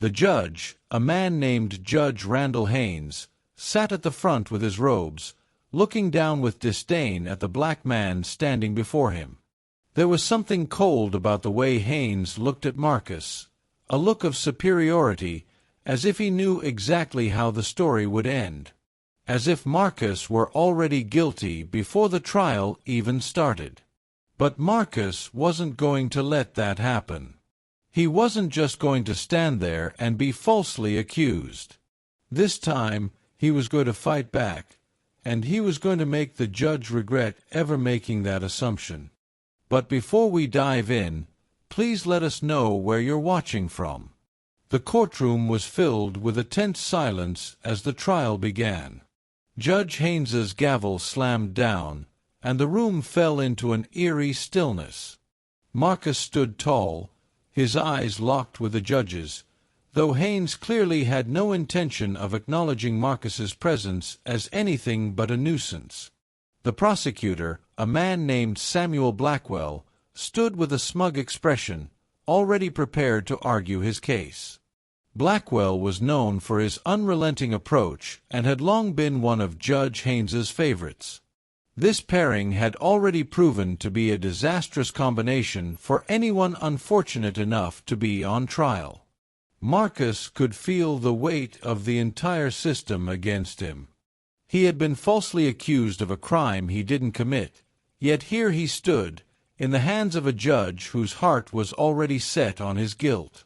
The judge, a man named Judge Randall Haines, sat at the front with his robes, looking down with disdain at the black man standing before him. There was something cold about the way Haines looked at Marcus, a look of superiority, as if he knew exactly how the story would end. As if Marcus were already guilty before the trial even started. But Marcus wasn't going to let that happen. He wasn't just going to stand there and be falsely accused. This time, he was going to fight back, and he was going to make the judge regret ever making that assumption. But before we dive in, please let us know where you're watching from. The courtroom was filled with a tense silence as the trial began. Judge Haines's gavel slammed down, and the room fell into an eerie stillness. Marcus stood tall, his eyes locked with the judge's, though Haines clearly had no intention of acknowledging Marcus's presence as anything but a nuisance. The prosecutor, a man named Samuel Blackwell, stood with a smug expression, already prepared to argue his case. Blackwell was known for his unrelenting approach and had long been one of Judge Haines's favorites. This pairing had already proven to be a disastrous combination for anyone unfortunate enough to be on trial. Marcus could feel the weight of the entire system against him. He had been falsely accused of a crime he didn't commit, yet here he stood, in the hands of a judge whose heart was already set on his guilt.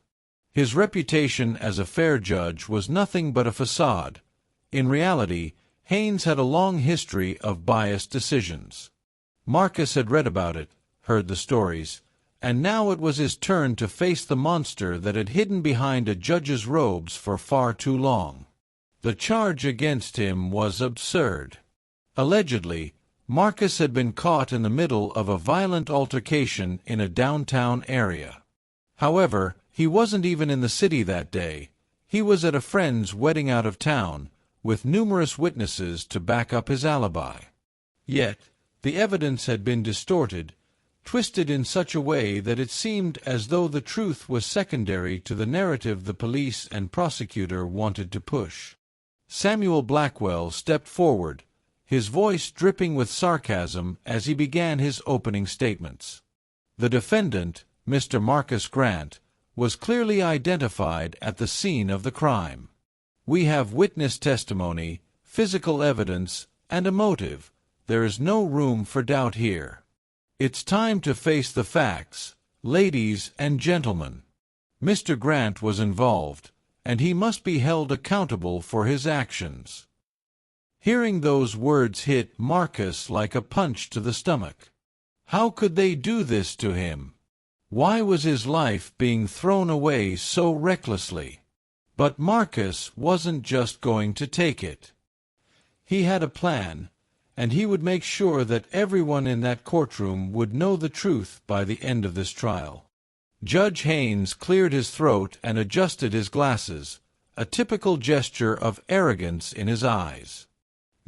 His reputation as a fair judge was nothing but a facade. In reality, Haines had a long history of biased decisions. Marcus had read about it, heard the stories, and now it was his turn to face the monster that had hidden behind a judge's robes for far too long. The charge against him was absurd. Allegedly, Marcus had been caught in the middle of a violent altercation in a downtown area. However, he wasn't even in the city that day. He was at a friend's wedding out of town, with numerous witnesses to back up his alibi. Yet, the evidence had been distorted, twisted in such a way that it seemed as though the truth was secondary to the narrative the police and prosecutor wanted to push. Samuel Blackwell stepped forward, his voice dripping with sarcasm as he began his opening statements. The defendant, Mr. Marcus Grant, was clearly identified at the scene of the crime. We have witness testimony, physical evidence, and a motive. There is no room for doubt here. It's time to face the facts, ladies and gentlemen. Mr. Grant was involved, and he must be held accountable for his actions. Hearing those words hit Marcus like a punch to the stomach. How could they do this to him? Why was his life being thrown away so recklessly? But Marcus wasn't just going to take it. He had a plan, and he would make sure that everyone in that courtroom would know the truth by the end of this trial. Judge Haines cleared his throat and adjusted his glasses, a typical gesture of arrogance in his eyes.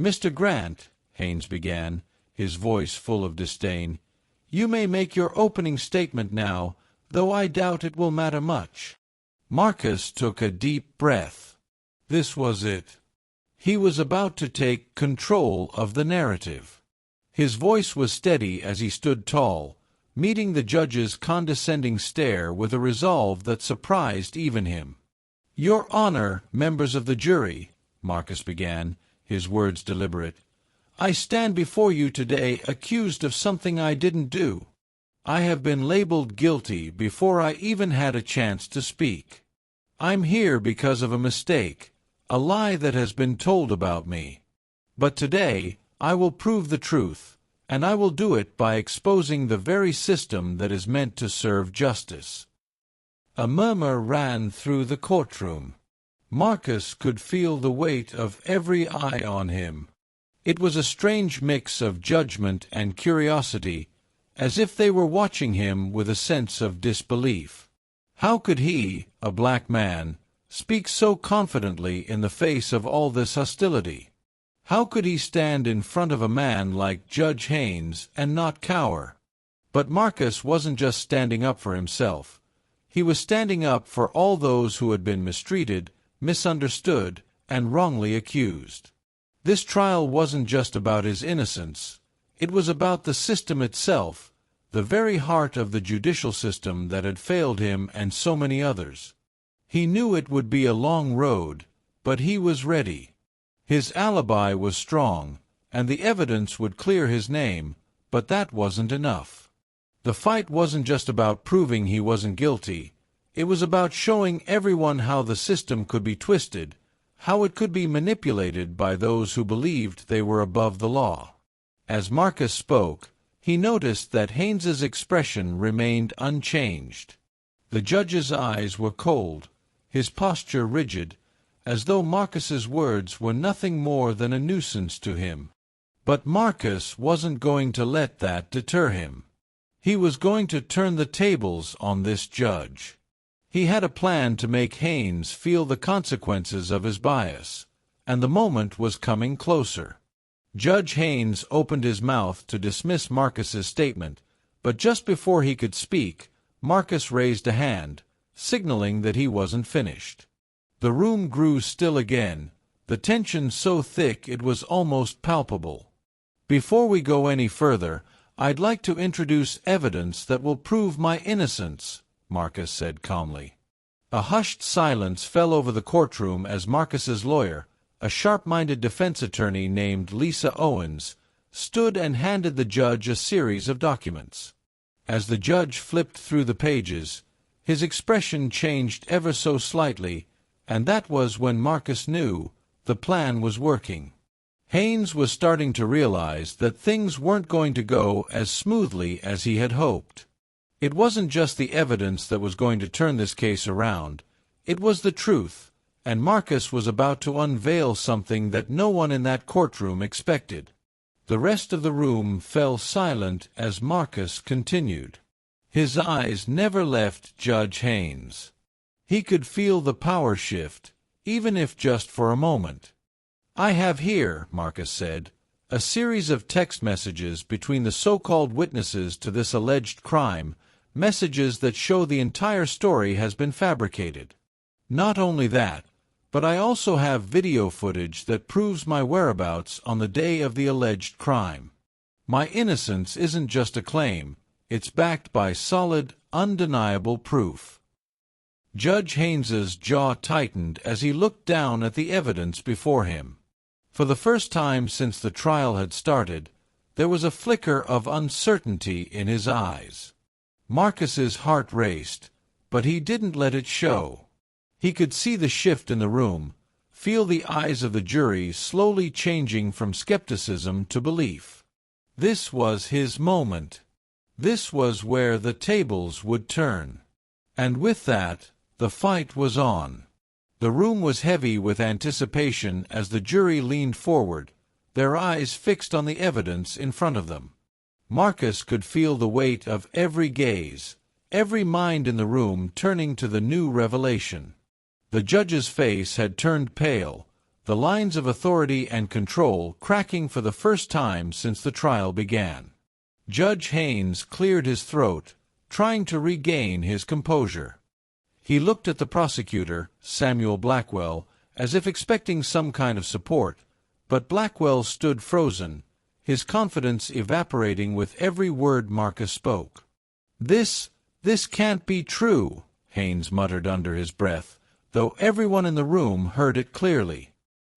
"Mr. Grant," Haines began, his voice full of disdain, "you may make your opening statement now, though I doubt it will matter much." Marcus took a deep breath. This was it. He was about to take control of the narrative. His voice was steady as he stood tall, meeting the judge's condescending stare with a resolve that surprised even him. "Your Honor, members of the jury," Marcus began, his words deliberate, "I stand before you today accused of something I didn't do. I have been labeled guilty before I even had a chance to speak. I'm here because of a mistake, a lie that has been told about me. But today, I will prove the truth, and I will do it by exposing the very system that is meant to serve justice." A murmur ran through the courtroom. Marcus could feel the weight of every eye on him. It was a strange mix of judgment and curiosity, as if they were watching him with a sense of disbelief. How could he, a black man, speak so confidently in the face of all this hostility? How could he stand in front of a man like Judge Haines and not cower? But Marcus wasn't just standing up for himself. He was standing up for all those who had been mistreated, misunderstood, and wrongly accused. This trial wasn't just about his innocence. It was about the system itself, the very heart of the judicial system that had failed him and so many others. He knew it would be a long road, but he was ready. His alibi was strong, and the evidence would clear his name, but that wasn't enough. The fight wasn't just about proving he wasn't guilty. It was about showing everyone how the system could be twisted, how it could be manipulated by those who believed they were above the law. As Marcus spoke, he noticed that Haynes's expression remained unchanged. The judge's eyes were cold, his posture rigid, as though Marcus's words were nothing more than a nuisance to him. But Marcus wasn't going to let that deter him. He was going to turn the tables on this judge. He had a plan to make Haines feel the consequences of his bias, and the moment was coming closer. Judge Haines opened his mouth to dismiss Marcus's statement, but just before he could speak, Marcus raised a hand, signaling that he wasn't finished. The room grew still again, the tension so thick it was almost palpable. "Before we go any further, I'd like to introduce evidence that will prove my innocence," Marcus said calmly. A hushed silence fell over the courtroom as Marcus's lawyer, a sharp-minded defense attorney named Lisa Owens, stood and handed the judge a series of documents. As the judge flipped through the pages, his expression changed ever so slightly, and that was when Marcus knew the plan was working. Haines was starting to realize that things weren't going to go as smoothly as he had hoped. It wasn't just the evidence that was going to turn this case around, it was the truth, and Marcus was about to unveil something that no one in that courtroom expected. The rest of the room fell silent as Marcus continued. His eyes never left Judge Haines. He could feel the power shift, even if just for a moment. "I have here," Marcus said, "a series of text messages between the so-called witnesses to this alleged crime, messages that show the entire story has been fabricated. Not only that, but I also have video footage that proves my whereabouts on the day of the alleged crime. My innocence isn't just a claim, it's backed by solid, undeniable proof." Judge Haynes's jaw tightened as he looked down at the evidence before him. For the first time since the trial had started, there was a flicker of uncertainty in his eyes. Marcus's heart raced, but he didn't let it show. He could see the shift in the room, feel the eyes of the jury slowly changing from skepticism to belief. This was his moment. This was where the tables would turn. And with that, the fight was on. The room was heavy with anticipation as the jury leaned forward, their eyes fixed on the evidence in front of them. Marcus could feel the weight of every gaze, every mind in the room turning to the new revelation. The judge's face had turned pale, the lines of authority and control cracking for the first time since the trial began. Judge Haines cleared his throat, trying to regain his composure. He looked at the prosecutor, Samuel Blackwell, as if expecting some kind of support, but Blackwell stood frozen, his confidence evaporating with every word Marcus spoke. This can't be true," Haines muttered under his breath, though everyone in the room heard it clearly.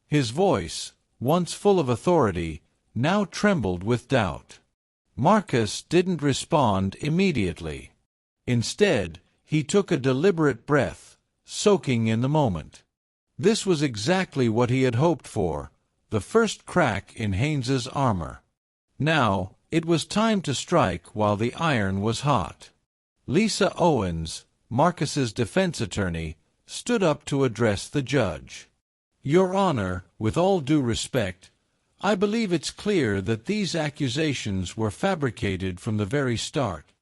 His voice, once full of authority, now trembled with doubt. Marcus didn't respond immediately. Instead, he took a deliberate breath, soaking in the moment. This was exactly what he had hoped for, the first crack in Haynes's armor. Now, it was time to strike while the iron was hot. Lisa Owens, Marcus's defense attorney, stood up to address the judge. "Your Honor, with all due respect, I believe it's clear that these accusations were fabricated from the very start.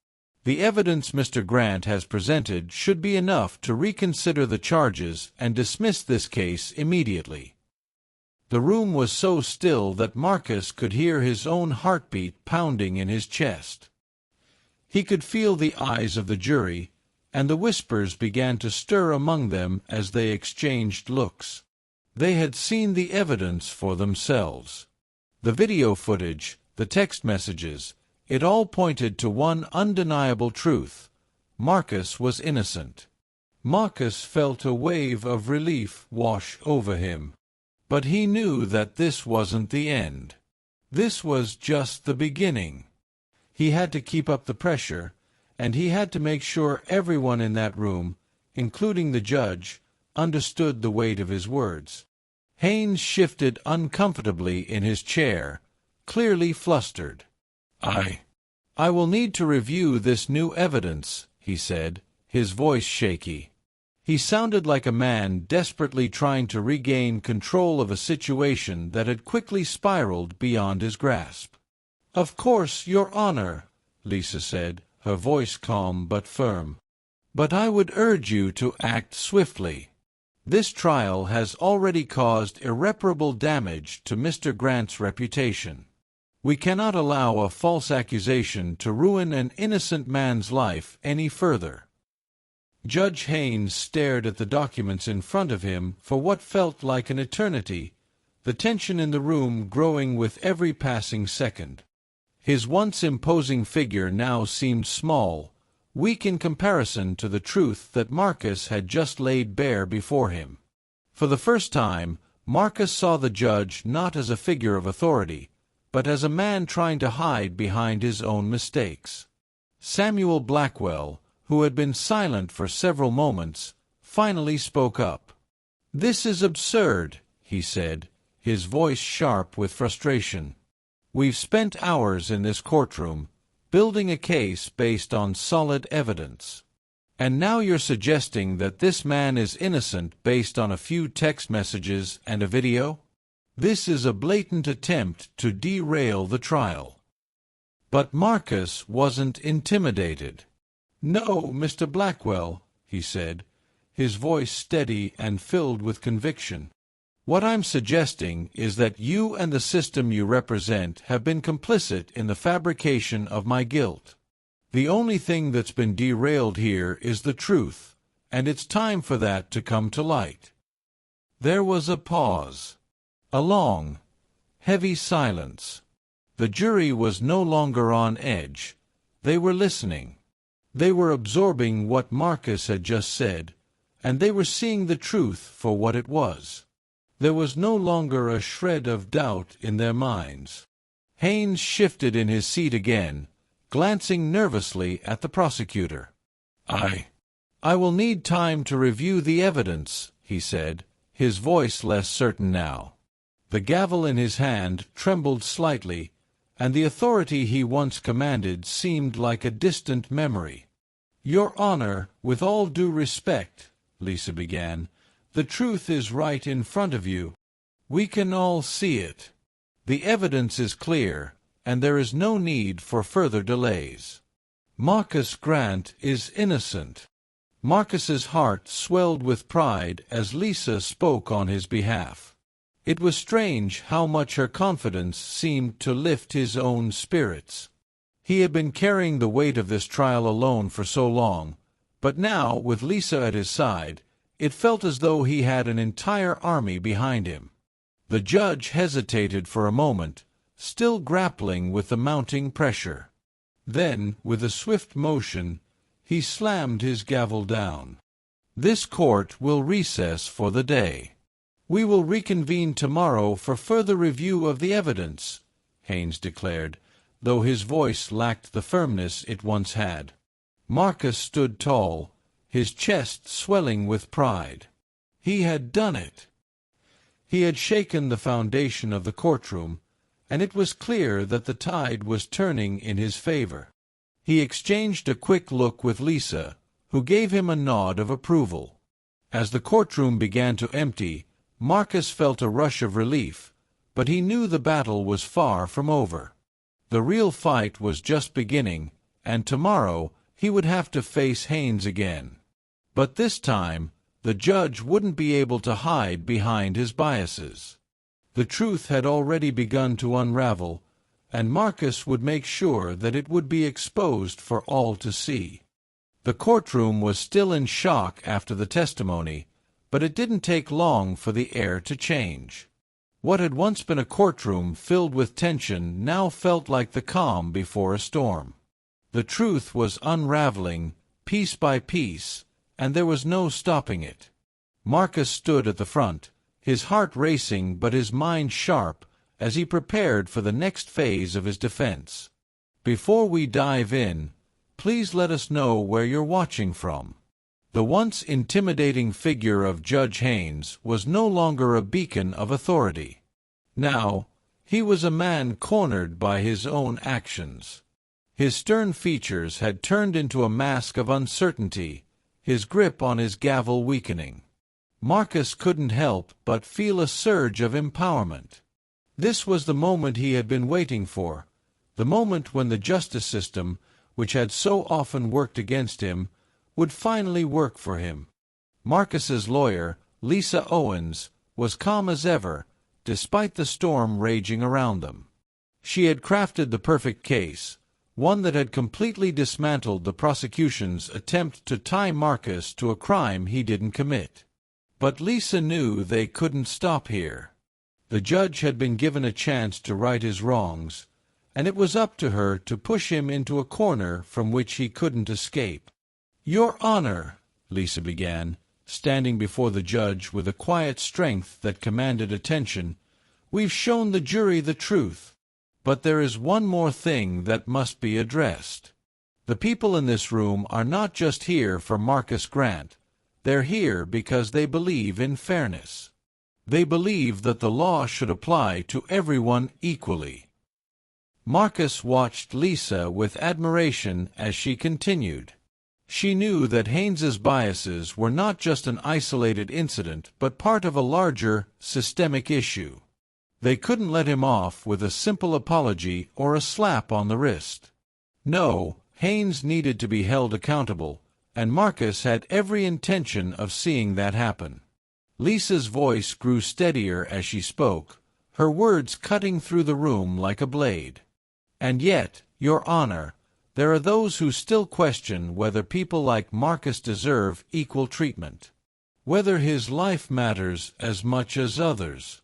The evidence Mr. Grant has presented should be enough to reconsider the charges and dismiss this case immediately." The room was so still that Marcus could hear his own heartbeat pounding in his chest. He could feel the eyes of the jury, and the whispers began to stir among them as they exchanged looks. They had seen the evidence for themselves. The video footage, the text messages, it all pointed to one undeniable truth: Marcus was innocent. Marcus felt a wave of relief wash over him. But he knew that this wasn't the end. This was just the beginning. He had to keep up the pressure, and he had to make sure everyone in that room, including the judge, understood the weight of his words. Haines shifted uncomfortably in his chair, clearly flustered. I will need to review this new evidence," he said, his voice shaky. He sounded like a man desperately trying to regain control of a situation that had quickly spiraled beyond his grasp. "Of course, Your Honor," Lisa said, her voice calm but firm. "But I would urge you to act swiftly. This trial has already caused irreparable damage to Mr. Grant's reputation. We cannot allow a false accusation to ruin an innocent man's life any further." Judge Haines stared at the documents in front of him for what felt like an eternity, the tension in the room growing with every passing second. His once imposing figure now seemed small, weak in comparison to the truth that Marcus had just laid bare before him. For the first time, Marcus saw the judge not as a figure of authority, but as a man trying to hide behind his own mistakes. Samuel Blackwell, who had been silent for several moments, finally spoke up. "This is absurd," he said, his voice sharp with frustration. "We've spent hours in this courtroom, building a case based on solid evidence. And now you're suggesting that this man is innocent based on a few text messages and a video? This is a blatant attempt to derail the trial." But Marcus wasn't intimidated. "No, Mr. Blackwell," he said, his voice steady and filled with conviction. "What I'm suggesting is that you and the system you represent have been complicit in the fabrication of my guilt. The only thing that's been derailed here is the truth, and it's time for that to come to light." There was a pause. A long, heavy silence. The jury was no longer on edge. They were listening. They were absorbing what Marcus had just said, and they were seeing the truth for what it was. There was no longer a shred of doubt in their minds. Haines shifted in his seat again, glancing nervously at the prosecutor. I will need time to review the evidence," he said, his voice less certain now. The gavel in his hand trembled slightly, and the authority he once commanded seemed like a distant memory. "Your Honor, with all due respect," Lisa began, "the truth is right in front of you. We can all see it. The evidence is clear, and there is no need for further delays. Marcus Grant is innocent." Marcus's heart swelled with pride as Lisa spoke on his behalf. It was strange how much her confidence seemed to lift his own spirits. He had been carrying the weight of this trial alone for so long, but now, with Lisa at his side, it felt as though he had an entire army behind him. The judge hesitated for a moment, still grappling with the mounting pressure. Then, with a swift motion, he slammed his gavel down. "This court will recess for the day. We will reconvene tomorrow for further review of the evidence," Haines declared, though his voice lacked the firmness it once had. Marcus stood tall, his chest swelling with pride. He had done it. He had shaken the foundation of the courtroom, and it was clear that the tide was turning in his favor. He exchanged a quick look with Lisa, who gave him a nod of approval. As the courtroom began to empty, Marcus felt a rush of relief, but he knew the battle was far from over. The real fight was just beginning, and tomorrow he would have to face Haines again. But this time, the judge wouldn't be able to hide behind his biases. The truth had already begun to unravel, and Marcus would make sure that it would be exposed for all to see. The courtroom was still in shock after the testimony, but it didn't take long for the air to change. What had once been a courtroom filled with tension now felt like the calm before a storm. The truth was unraveling, piece by piece, and there was no stopping it. Marcus stood at the front, his heart racing but his mind sharp as he prepared for the next phase of his defense. Before we dive in, please let us know where you're watching from. The once intimidating figure of Judge Haines was no longer a beacon of authority. Now, he was a man cornered by his own actions. His stern features had turned into a mask of uncertainty, his grip on his gavel weakening. Marcus couldn't help but feel a surge of empowerment. This was the moment he had been waiting for, the moment when the justice system, which had so often worked against him, would finally work for him. Marcus's lawyer, Lisa Owens, was calm as ever, despite the storm raging around them. She had crafted the perfect case, one that had completely dismantled the prosecution's attempt to tie Marcus to a crime he didn't commit. But Lisa knew they couldn't stop here. The judge had been given a chance to right his wrongs, and it was up to her to push him into a corner from which he couldn't escape. "Your Honor," Lisa began, standing before the judge with a quiet strength that commanded attention, "we've shown the jury the truth. But there is one more thing that must be addressed. The people in this room are not just here for Marcus Grant. They're here because they believe in fairness. They believe that the law should apply to everyone equally." Marcus watched Lisa with admiration as she continued. She knew that Haines's biases were not just an isolated incident but part of a larger, systemic issue. They couldn't let him off with a simple apology or a slap on the wrist. No, Haines needed to be held accountable, and Marcus had every intention of seeing that happen. Lisa's voice grew steadier as she spoke, her words cutting through the room like a blade. "And yet, Your Honor, there are those who still question whether people like Marcus deserve equal treatment, whether his life matters as much as others.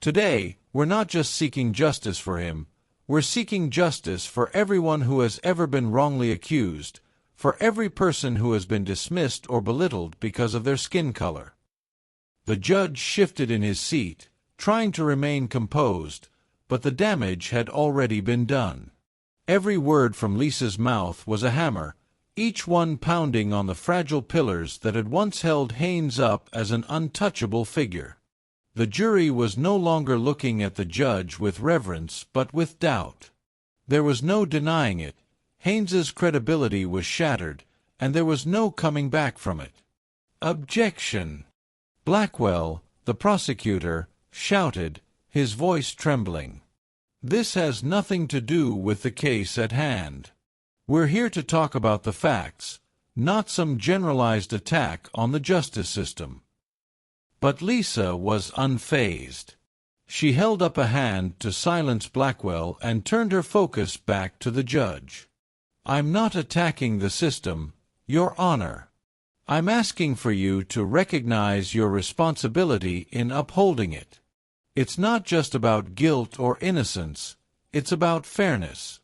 Today, we're not just seeking justice for him, we're seeking justice for everyone who has ever been wrongly accused, for every person who has been dismissed or belittled because of their skin color." The judge shifted in his seat, trying to remain composed, but the damage had already been done. Every word from Lisa's mouth was a hammer, each one pounding on the fragile pillars that had once held Haines up as an untouchable figure. The jury was no longer looking at the judge with reverence but with doubt. There was no denying it. Haines's credibility was shattered, and there was no coming back from it. "Objection!" Blackwell, the prosecutor, shouted, his voice trembling. "This has nothing to do with the case at hand. We're here to talk about the facts, not some generalized attack on the justice system." But Lisa was unfazed. She held up a hand to silence Blackwell and turned her focus back to the judge. "I'm not attacking the system, Your Honor. I'm asking for you to recognize your responsibility in upholding it. It's not just about guilt or innocence, it's about fairness.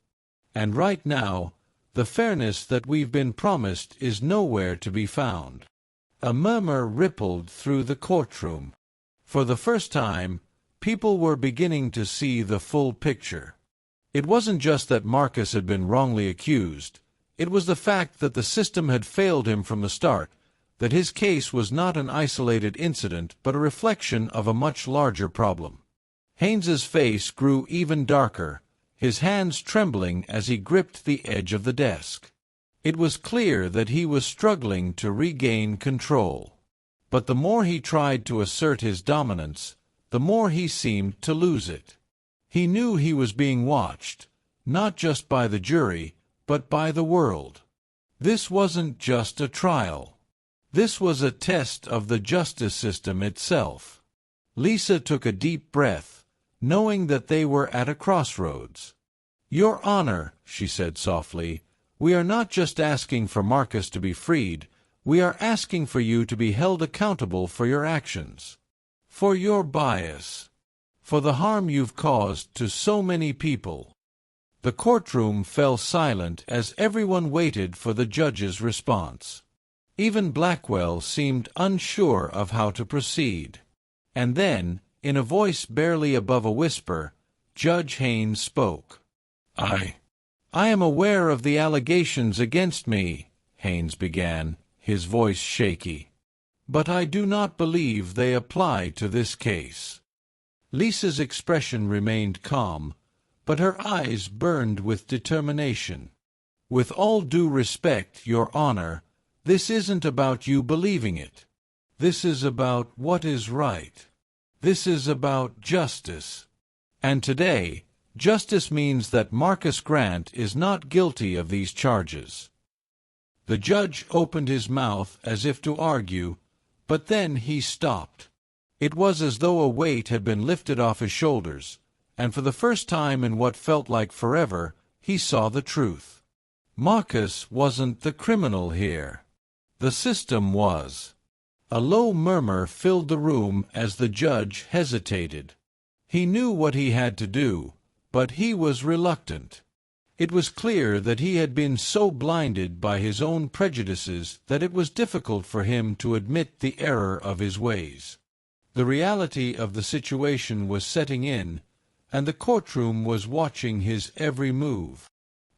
And right now, the fairness that we've been promised is nowhere to be found." A murmur rippled through the courtroom. For the first time, people were beginning to see the full picture. It wasn't just that Marcus had been wrongly accused. It was the fact that the system had failed him from the start, that his case was not an isolated incident but a reflection of a much larger problem. Haines's face grew even darker, his hands trembling as he gripped the edge of the desk. It was clear that he was struggling to regain control. But the more he tried to assert his dominance, the more he seemed to lose it. He knew he was being watched, not just by the jury, but by the world. This wasn't just a trial. This was a test of the justice system itself. Lisa took a deep breath, knowing that they were at a crossroads. "Your Honor," she said softly, We are not just asking for Marcus to be freed, we are asking for you to be held accountable for your actions, for your bias, for the harm you've caused to so many people." The courtroom fell silent as everyone waited for the judge's response. Even Blackwell seemed unsure of how to proceed. And then, in a voice barely above a whisper, Judge Haines spoke. I am aware of the allegations against me," Haines began, his voice shaky. "But I do not believe they apply to this case." Lisa's expression remained calm, but her eyes burned with determination. "With all due respect, Your Honor, this isn't about you believing it. This is about what is right. This is about justice. And today, justice means that Marcus Grant is not guilty of these charges." The judge opened his mouth as if to argue, but then he stopped. It was as though a weight had been lifted off his shoulders, and for the first time in what felt like forever, he saw the truth. Marcus wasn't the criminal here. The system was. A low murmur filled the room as the judge hesitated. He knew what he had to do, but he was reluctant. It was clear that he had been so blinded by his own prejudices that it was difficult for him to admit the error of his ways. The reality of the situation was setting in, and the courtroom was watching his every move.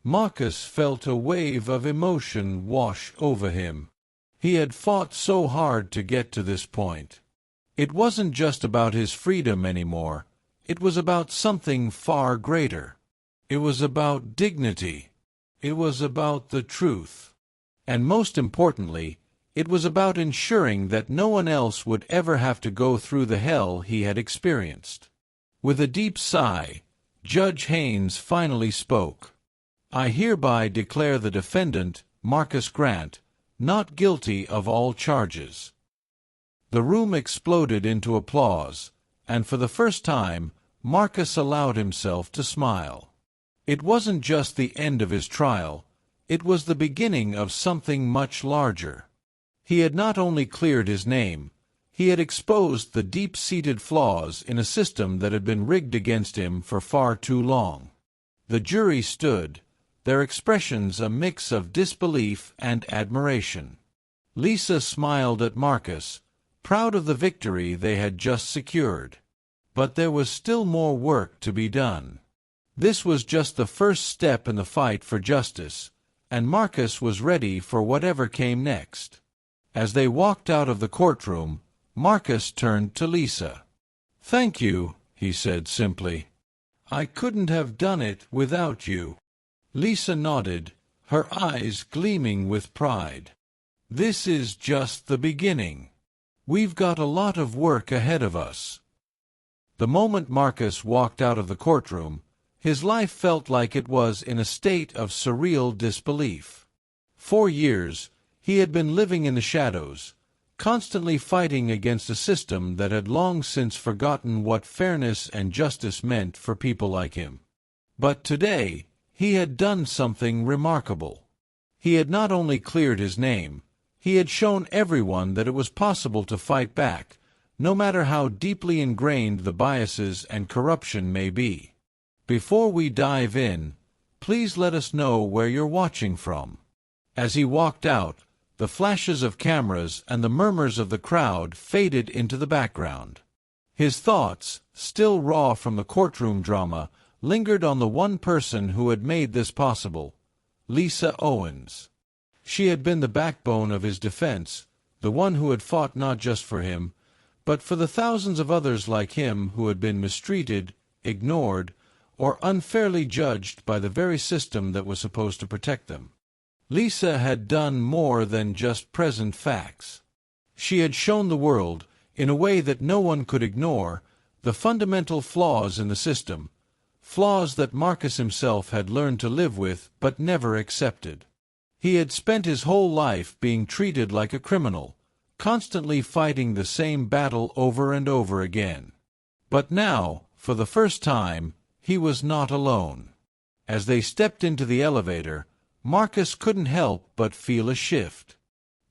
Marcus felt a wave of emotion wash over him. He had fought so hard to get to this point. It wasn't just about his freedom anymore. It was about something far greater. It was about dignity. It was about the truth. And most importantly, it was about ensuring that no one else would ever have to go through the hell he had experienced. With a deep sigh, Judge Haines finally spoke. "I hereby declare the defendant, Marcus Grant, not guilty of all charges." The room exploded into applause, and for the first time, Marcus allowed himself to smile. It wasn't just the end of his trial, it was the beginning of something much larger. He had not only cleared his name, he had exposed the deep-seated flaws in a system that had been rigged against him for far too long. The jury stood, their expressions a mix of disbelief and admiration. Lisa smiled at Marcus, proud of the victory they had just secured. But there was still more work to be done. This was just the first step in the fight for justice, and Marcus was ready for whatever came next. As they walked out of the courtroom, Marcus turned to Lisa. "Thank you," he said simply. "I couldn't have done it without you." Lisa nodded, her eyes gleaming with pride. "This is just the beginning. We've got a lot of work ahead of us." The moment Marcus walked out of the courtroom, his life felt like it was in a state of surreal disbelief. 4 years, he had been living in the shadows, constantly fighting against a system that had long since forgotten what fairness and justice meant for people like him. But today, he had done something remarkable. He had not only cleared his name, he had shown everyone that it was possible to fight back, no matter how deeply ingrained the biases and corruption may be. Before we dive in, please let us know where you're watching from. As he walked out, the flashes of cameras and the murmurs of the crowd faded into the background. His thoughts, still raw from the courtroom drama, lingered on the one person who had made this possible, Lisa Owens. She had been the backbone of his defense, the one who had fought not just for him, but for the thousands of others like him who had been mistreated, ignored, or unfairly judged by the very system that was supposed to protect them. Lisa had done more than just present facts. She had shown the world, in a way that no one could ignore, the fundamental flaws in the system, flaws that Marcus himself had learned to live with but never accepted. He had spent his whole life being treated like a criminal, constantly fighting the same battle over and over again. But now, for the first time, he was not alone. As they stepped into the elevator, Marcus couldn't help but feel a shift.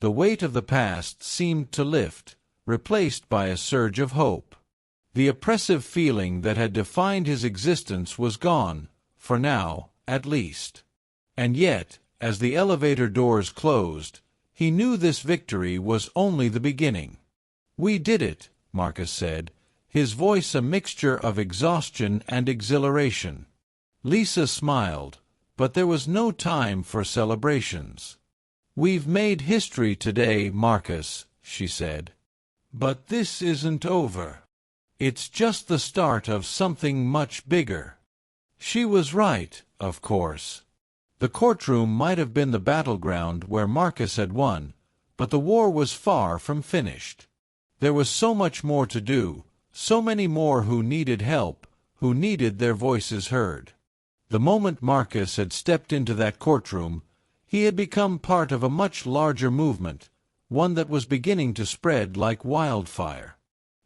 The weight of the past seemed to lift, replaced by a surge of hope. The oppressive feeling that had defined his existence was gone, for now, at least. And yet, as the elevator doors closed, he knew this victory was only the beginning. "We did it," Marcus said, his voice a mixture of exhaustion and exhilaration. Lisa smiled, but there was no time for celebrations. "We've made history today, Marcus," she said. "But this isn't over. It's just the start of something much bigger." She was right, of course. The courtroom might have been the battleground where Marcus had won, but the war was far from finished. There was so much more to do, so many more who needed help, who needed their voices heard. The moment Marcus had stepped into that courtroom, he had become part of a much larger movement, one that was beginning to spread like wildfire.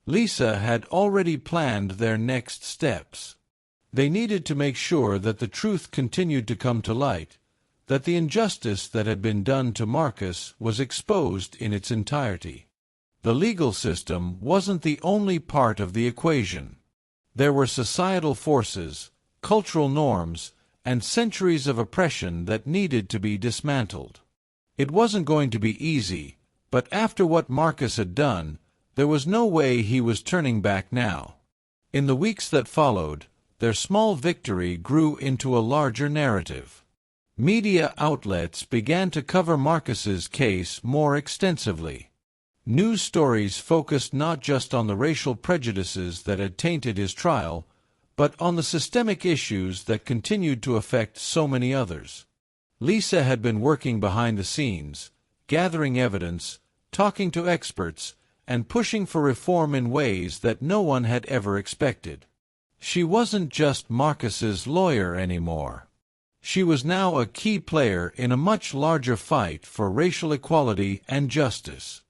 Lisa had already planned their next steps. They needed to make sure that the truth continued to come to light, that the injustice that had been done to Marcus was exposed in its entirety. The legal system wasn't the only part of the equation. There were societal forces, cultural norms, and centuries of oppression that needed to be dismantled. It wasn't going to be easy, but after what Marcus had done, there was no way he was turning back now. In the weeks that followed, their small victory grew into a larger narrative. Media outlets began to cover Marcus's case more extensively. News stories focused not just on the racial prejudices that had tainted his trial, but on the systemic issues that continued to affect so many others. Lisa had been working behind the scenes, gathering evidence, talking to experts, and pushing for reform in ways that no one had ever expected. She wasn't just Marcus's lawyer anymore. She was now a key player in a much larger fight for racial equality and justice.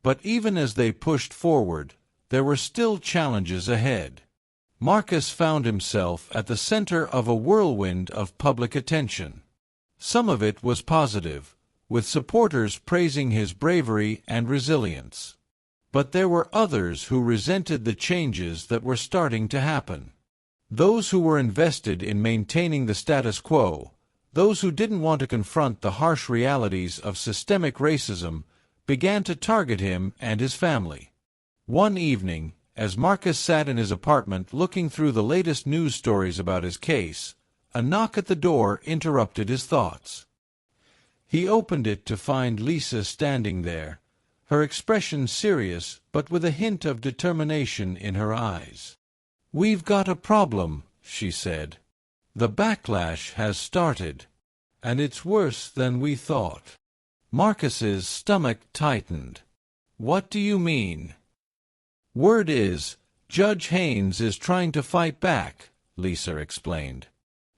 But even as they pushed forward, there were still challenges ahead. Marcus found himself at the center of a whirlwind of public attention. Some of it was positive, with supporters praising his bravery and resilience. But there were others who resented the changes that were starting to happen. Those who were invested in maintaining the status quo, those who didn't want to confront the harsh realities of systemic racism, began to target him and his family. One evening, as Marcus sat in his apartment looking through the latest news stories about his case, a knock at the door interrupted his thoughts. He opened it to find Lisa standing there, her expression serious but with a hint of determination in her eyes. "We've got a problem," she said. "The backlash has started, and it's worse than we thought." Marcus's stomach tightened. "What do you mean?" "Word is, Judge Haines is trying to fight back," Lisa explained.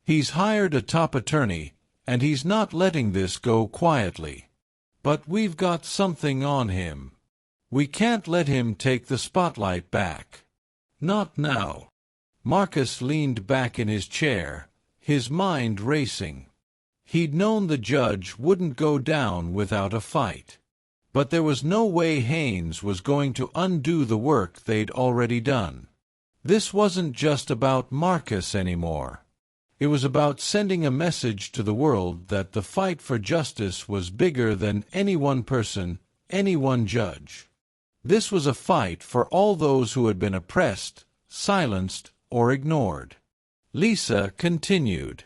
"He's hired a top attorney, and he's not letting this go quietly. But we've got something on him. We can't let him take the spotlight back. Not now." Marcus leaned back in his chair, his mind racing. He'd known the judge wouldn't go down without a fight. But there was no way Haines was going to undo the work they'd already done. This wasn't just about Marcus anymore. It was about sending a message to the world that the fight for justice was bigger than any one person, any one judge. This was a fight for all those who had been oppressed, silenced, or ignored. Lisa continued.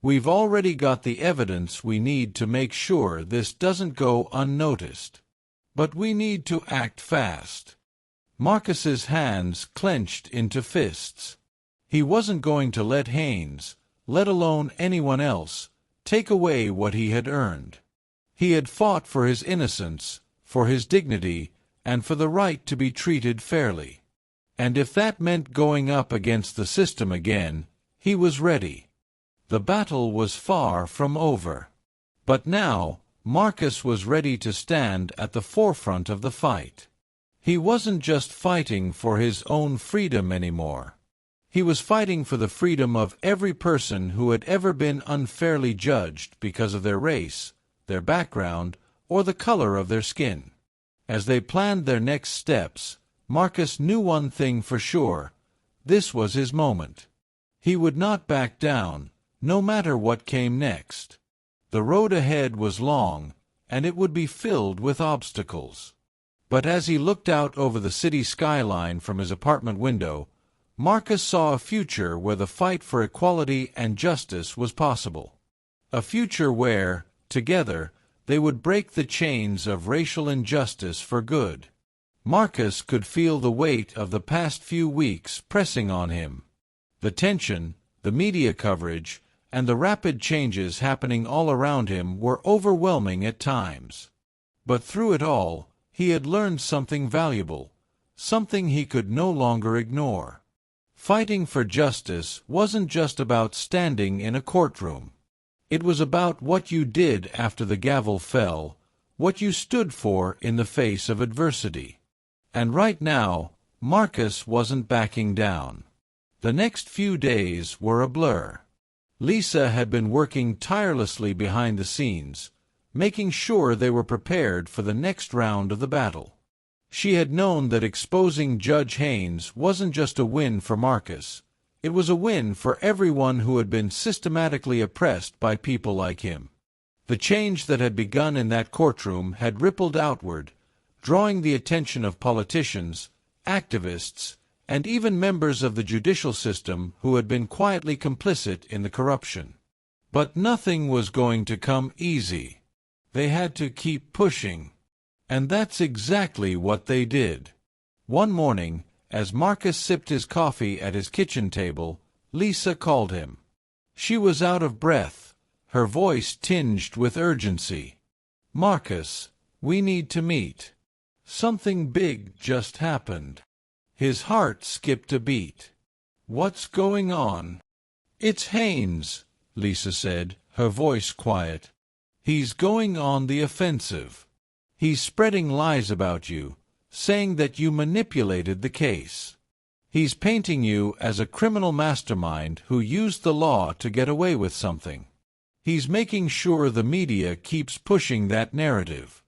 "We've already got the evidence we need to make sure this doesn't go unnoticed. But we need to act fast." Marcus's hands clenched into fists. He wasn't going to let Haines, let alone anyone else, take away what he had earned. He had fought for his innocence, for his dignity, and for the right to be treated fairly. And if that meant going up against the system again, he was ready. The battle was far from over. But now, Marcus was ready to stand at the forefront of the fight. He wasn't just fighting for his own freedom anymore. He was fighting for the freedom of every person who had ever been unfairly judged because of their race, their background, or the color of their skin. As they planned their next steps, Marcus knew one thing for sure: this was his moment. He would not back down, no matter what came next. The road ahead was long, and it would be filled with obstacles. But as he looked out over the city skyline from his apartment window, Marcus saw a future where the fight for equality and justice was possible. A future where, together, they would break the chains of racial injustice for good. Marcus could feel the weight of the past few weeks pressing on him. The tension, the media coverage, and the rapid changes happening all around him were overwhelming at times. But through it all, he had learned something valuable, something he could no longer ignore. Fighting for justice wasn't just about standing in a courtroom. It was about what you did after the gavel fell, what you stood for in the face of adversity. And right now, Marcus wasn't backing down. The next few days were a blur. Lisa had been working tirelessly behind the scenes, making sure they were prepared for the next round of the battle. She had known that exposing Judge Haines wasn't just a win for Marcus. It was a win for everyone who had been systematically oppressed by people like him. The change that had begun in that courtroom had rippled outward, drawing the attention of politicians, activists, and even members of the judicial system who had been quietly complicit in the corruption. But nothing was going to come easy. They had to keep pushing. And that's exactly what they did. One morning, as Marcus sipped his coffee at his kitchen table, Lisa called him. She was out of breath, her voice tinged with urgency. "Marcus, we need to meet. Something big just happened." His heart skipped a beat. "What's going on?" "It's Haines," Lisa said, her voice quiet. "He's going on the offensive. He's spreading lies about you, saying that you manipulated the case. He's painting you as a criminal mastermind who used the law to get away with something. He's making sure the media keeps pushing that narrative."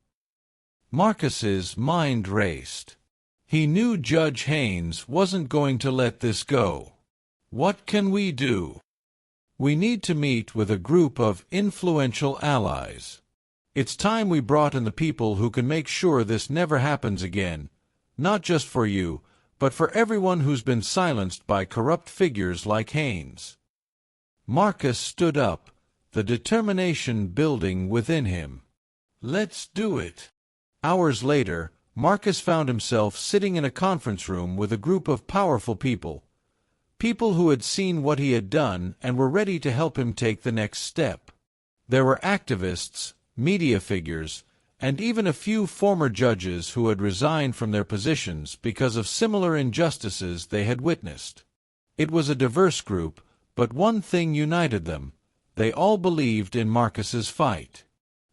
Marcus's mind raced. He knew Judge Haines wasn't going to let this go. "What can we do?" "We need to meet with a group of influential allies. It's time we brought in the people who can make sure this never happens again, not just for you, but for everyone who's been silenced by corrupt figures like Haines." Marcus stood up, the determination building within him. "Let's do it." Hours later, Marcus found himself sitting in a conference room with a group of powerful people, people who had seen what he had done and were ready to help him take the next step. There were activists, media figures, and even a few former judges who had resigned from their positions because of similar injustices they had witnessed. It was a diverse group, but one thing united them: they all believed in Marcus's fight.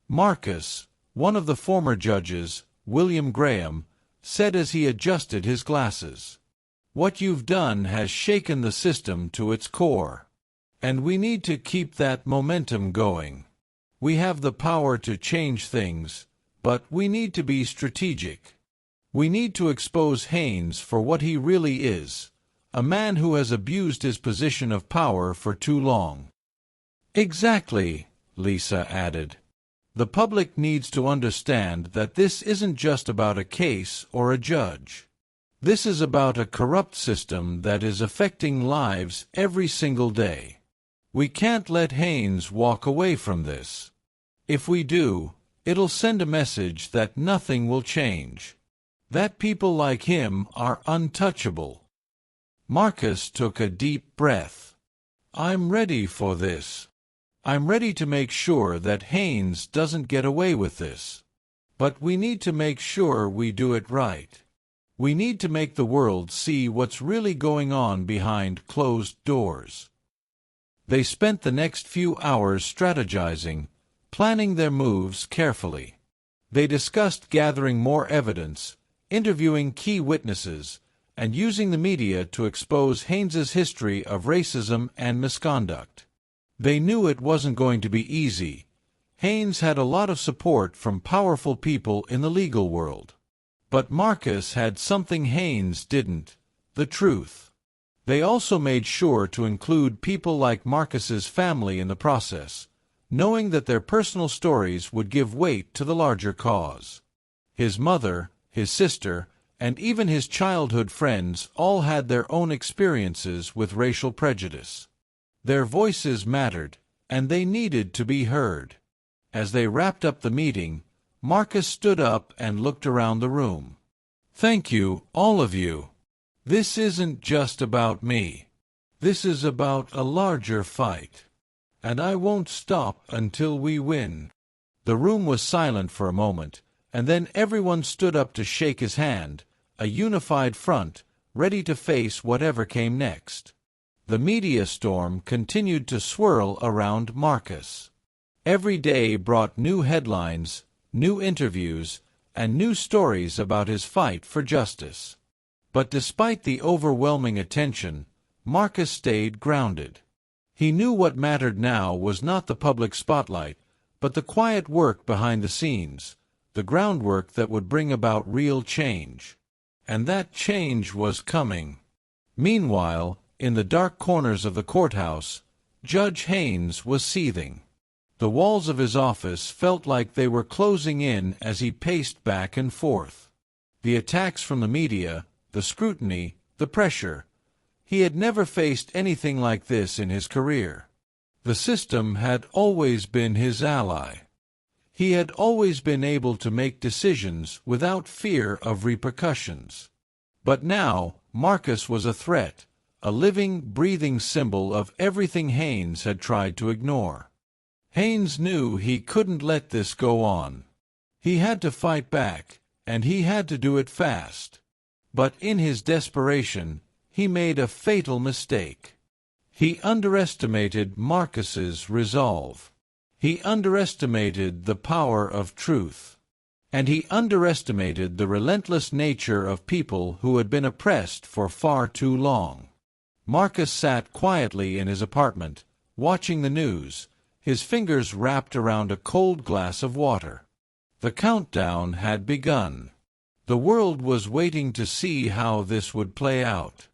Marcus, one of the former judges, William Graham, said as he adjusted his glasses, "What you've done has shaken the system to its core. And we need to keep that momentum going. We have the power to change things, but we need to be strategic. We need to expose Haines for what he really is, a man who has abused his position of power for too long." "Exactly," Lisa added. "The public needs to understand that this isn't just about a case or a judge. This is about a corrupt system that is affecting lives every single day. We can't let Haines walk away from this. If we do, it'll send a message that nothing will change, that people like him are untouchable." Marcus took a deep breath. "I'm ready for this. I'm ready to make sure that Haines doesn't get away with this. But we need to make sure we do it right. We need to make the world see what's really going on behind closed doors." They spent the next few hours strategizing, planning their moves carefully. They discussed gathering more evidence, interviewing key witnesses, and using the media to expose Haines's history of racism and misconduct. They knew it wasn't going to be easy. Haines had a lot of support from powerful people in the legal world. But Marcus had something Haines didn't: the truth. They also made sure to include people like Marcus's family in the process, knowing that their personal stories would give weight to the larger cause. His mother, his sister, and even his childhood friends all had their own experiences with racial prejudice. Their voices mattered, and they needed to be heard. As they wrapped up the meeting, Marcus stood up and looked around the room. "Thank you, all of you. This isn't just about me. This is about a larger fight. And I won't stop until we win." The room was silent for a moment, and then everyone stood up to shake his hand, a unified front, ready to face whatever came next. The media storm continued to swirl around Marcus. Every day brought new headlines, new interviews, and new stories about his fight for justice. But despite the overwhelming attention, Marcus stayed grounded. He knew what mattered now was not the public spotlight, but the quiet work behind the scenes, the groundwork that would bring about real change. And that change was coming. Meanwhile, in the dark corners of the courthouse, Judge Haines was seething. The walls of his office felt like they were closing in as he paced back and forth. The attacks from the media, the scrutiny, the pressure. He had never faced anything like this in his career. The system had always been his ally. He had always been able to make decisions without fear of repercussions. But now, Marcus was a threat, a living, breathing symbol of everything Haines had tried to ignore. Haines knew he couldn't let this go on. He had to fight back, and he had to do it fast. But in his desperation, he made a fatal mistake. He underestimated Marcus's resolve. He underestimated the power of truth. And he underestimated the relentless nature of people who had been oppressed for far too long. Marcus sat quietly in his apartment, watching the news, his fingers wrapped around a cold glass of water. The countdown had begun. The world was waiting to see how this would play out.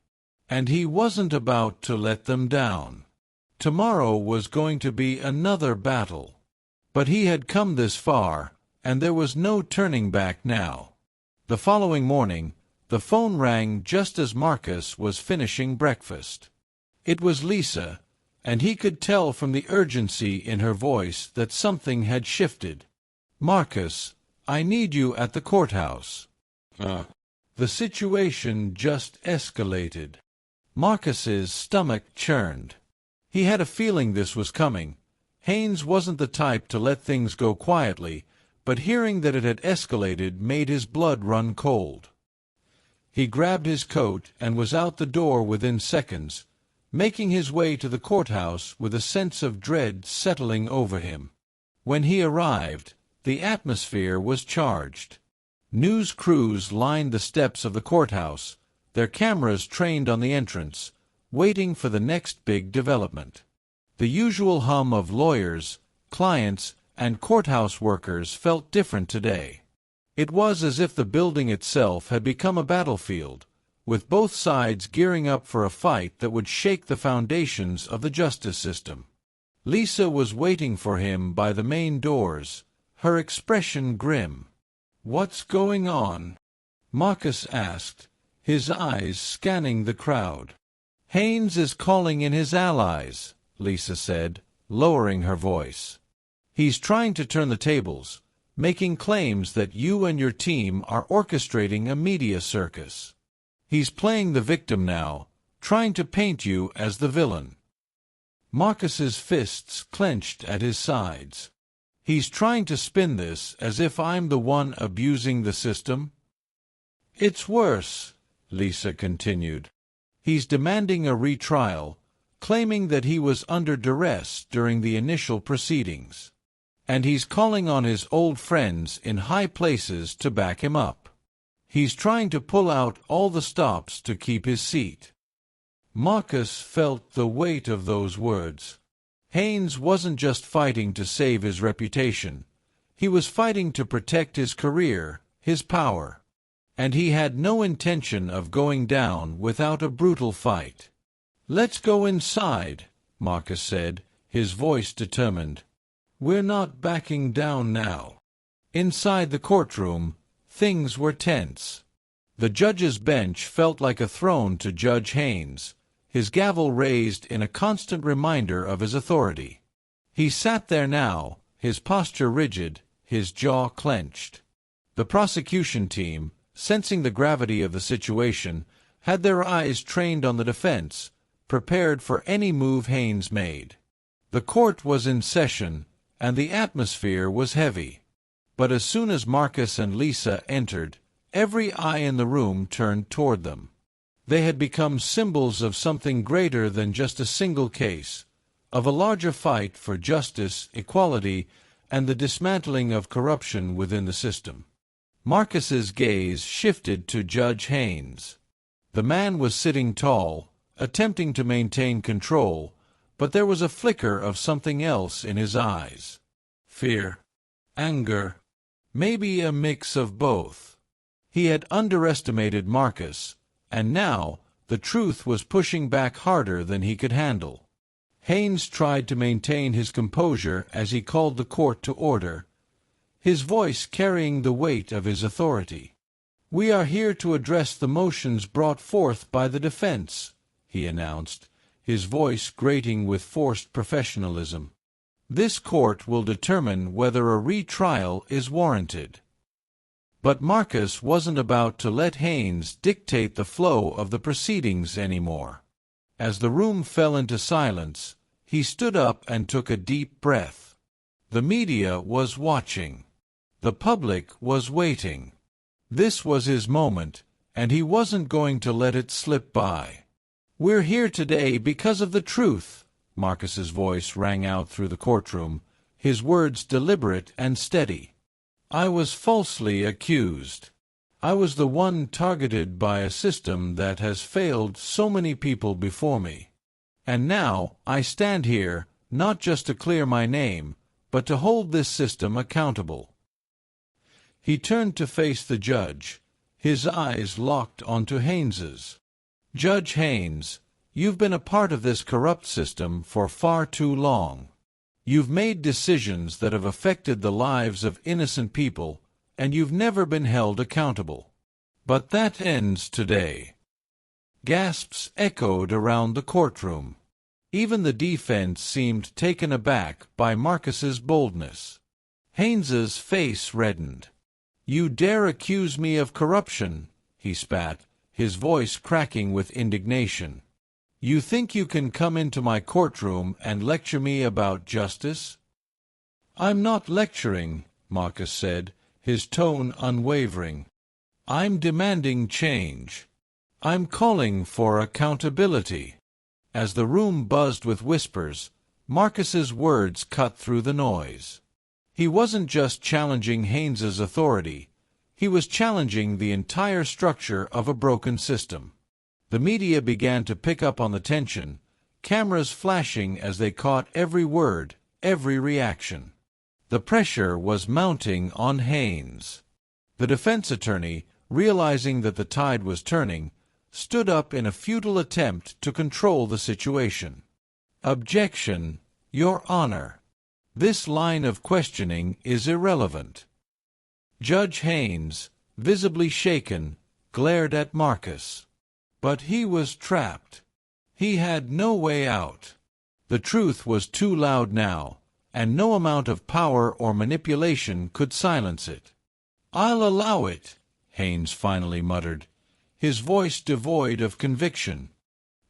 And he wasn't about to let them down. Tomorrow was going to be another battle. But he had come this far, and there was no turning back now. The following morning, the phone rang just as Marcus was finishing breakfast. It was Lisa, and he could tell from the urgency in her voice that something had shifted. "Marcus, I need you at the courthouse." The situation just escalated. Marcus's stomach churned. He had a feeling this was coming. Haines wasn't the type to let things go quietly, but hearing that it had escalated made his blood run cold. He grabbed his coat and was out the door within seconds, making his way to the courthouse with a sense of dread settling over him. When he arrived, the atmosphere was charged. News crews lined the steps of the courthouse, their cameras trained on the entrance, waiting for the next big development. The usual hum of lawyers, clients, and courthouse workers felt different today. It was as if the building itself had become a battlefield, with both sides gearing up for a fight that would shake the foundations of the justice system. Lisa was waiting for him by the main doors, her expression grim. "What's going on?" Marcus asked, his eyes scanning the crowd. "Haines is calling in his allies," Lisa said, lowering her voice. "He's trying to turn the tables, making claims that you and your team are orchestrating a media circus. He's playing the victim now, trying to paint you as the villain." Marcus's fists clenched at his sides. "He's trying to spin this as if I'm the one abusing the system?" "It's worse," Lisa continued. "He's demanding a retrial, claiming that he was under duress during the initial proceedings. And he's calling on his old friends in high places to back him up. He's trying to pull out all the stops to keep his seat. Marcus felt the weight of those words. Haines wasn't just fighting to save his reputation. He was fighting to protect his career, his power. And he had no intention of going down without a brutal fight. "Let's go inside," Marcus said, his voice determined. "We're not backing down now." Inside the courtroom, things were tense. The judge's bench felt like a throne to Judge Haines, his gavel raised in a constant reminder of his authority. He sat there now, his posture rigid, his jaw clenched. The prosecution team, sensing the gravity of the situation, had their eyes trained on the defense, prepared for any move Haines made. The court was in session, and the atmosphere was heavy. But as soon as Marcus and Lisa entered, every eye in the room turned toward them. They had become symbols of something greater than just a single case, of a larger fight for justice, equality, and the dismantling of corruption within the system. Marcus's gaze shifted to Judge Haines. The man was sitting tall, attempting to maintain control, but there was a flicker of something else in his eyes. Fear, anger, maybe a mix of both. He had underestimated Marcus, and now the truth was pushing back harder than he could handle. Haines tried to maintain his composure as he called the court to order, his voice carrying the weight of his authority. "We are here to address the motions brought forth by the defense," he announced, his voice grating with forced professionalism. "This court will determine whether a retrial is warranted." But Marcus wasn't about to let Haines dictate the flow of the proceedings anymore. As the room fell into silence, he stood up and took a deep breath. The media was watching. The public was waiting. This was his moment, and he wasn't going to let it slip by. "We're here today because of the truth," Marcus's voice rang out through the courtroom, his words deliberate and steady. "I was falsely accused. I was the one targeted by a system that has failed so many people before me. And now I stand here, not just to clear my name, but to hold this system accountable." He turned to face the judge, his eyes locked onto Haines's. "Judge Haines, you've been a part of this corrupt system for far too long. You've made decisions that have affected the lives of innocent people, and you've never been held accountable. But that ends today." Gasps echoed around the courtroom. Even the defense seemed taken aback by Marcus's boldness. Haines's face reddened. "You dare accuse me of corruption," he spat, his voice cracking with indignation. "You think you can come into my courtroom and lecture me about justice?" "I'm not lecturing," Marcus said, his tone unwavering. "I'm demanding change. I'm calling for accountability." As the room buzzed with whispers, Marcus's words cut through the noise. He wasn't just challenging Haines's authority. He was challenging the entire structure of a broken system. The media began to pick up on the tension, cameras flashing as they caught every word, every reaction. The pressure was mounting on Haines. The defense attorney, realizing that the tide was turning, stood up in a futile attempt to control the situation. "Objection, Your Honor. This line of questioning is irrelevant." Judge Haines, visibly shaken, glared at Marcus. But he was trapped. He had no way out. The truth was too loud now, and no amount of power or manipulation could silence it. "I'll allow it," Haines finally muttered, his voice devoid of conviction.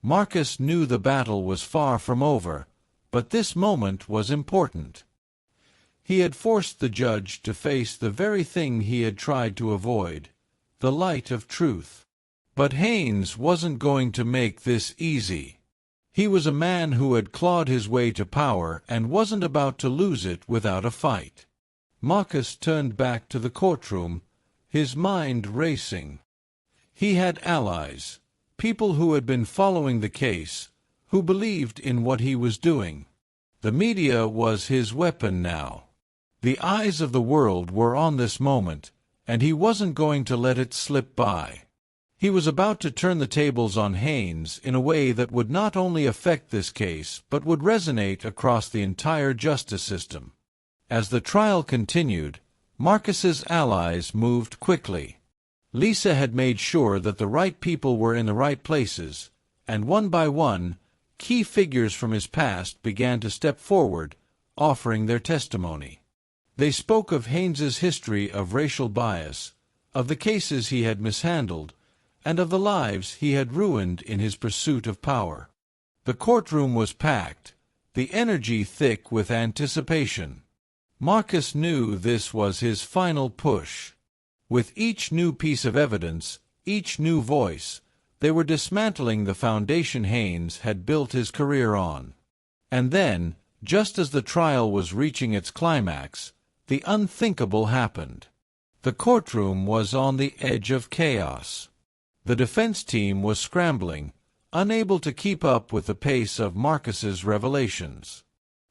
Marcus knew the battle was far from over, but this moment was important. He had forced the judge to face the very thing he had tried to avoid, the light of truth. But Haines wasn't going to make this easy. He was a man who had clawed his way to power and wasn't about to lose it without a fight. Marcus turned back to the courtroom, his mind racing. He had allies, people who had been following the case, who believed in what he was doing. The media was his weapon now. The eyes of the world were on this moment, and he wasn't going to let it slip by. He was about to turn the tables on Haines in a way that would not only affect this case, but would resonate across the entire justice system. As the trial continued, Marcus's allies moved quickly. Lisa had made sure that the right people were in the right places, and one by one, key figures from his past began to step forward, offering their testimony. They spoke of Haines's history of racial bias, of the cases he had mishandled, and of the lives he had ruined in his pursuit of power. The courtroom was packed, the energy thick with anticipation. Marcus knew this was his final push. With each new piece of evidence, each new voice, they were dismantling the foundation Haines had built his career on. And then, just as the trial was reaching its climax, the unthinkable happened. The courtroom was on the edge of chaos. The defense team was scrambling, unable to keep up with the pace of Marcus's revelations.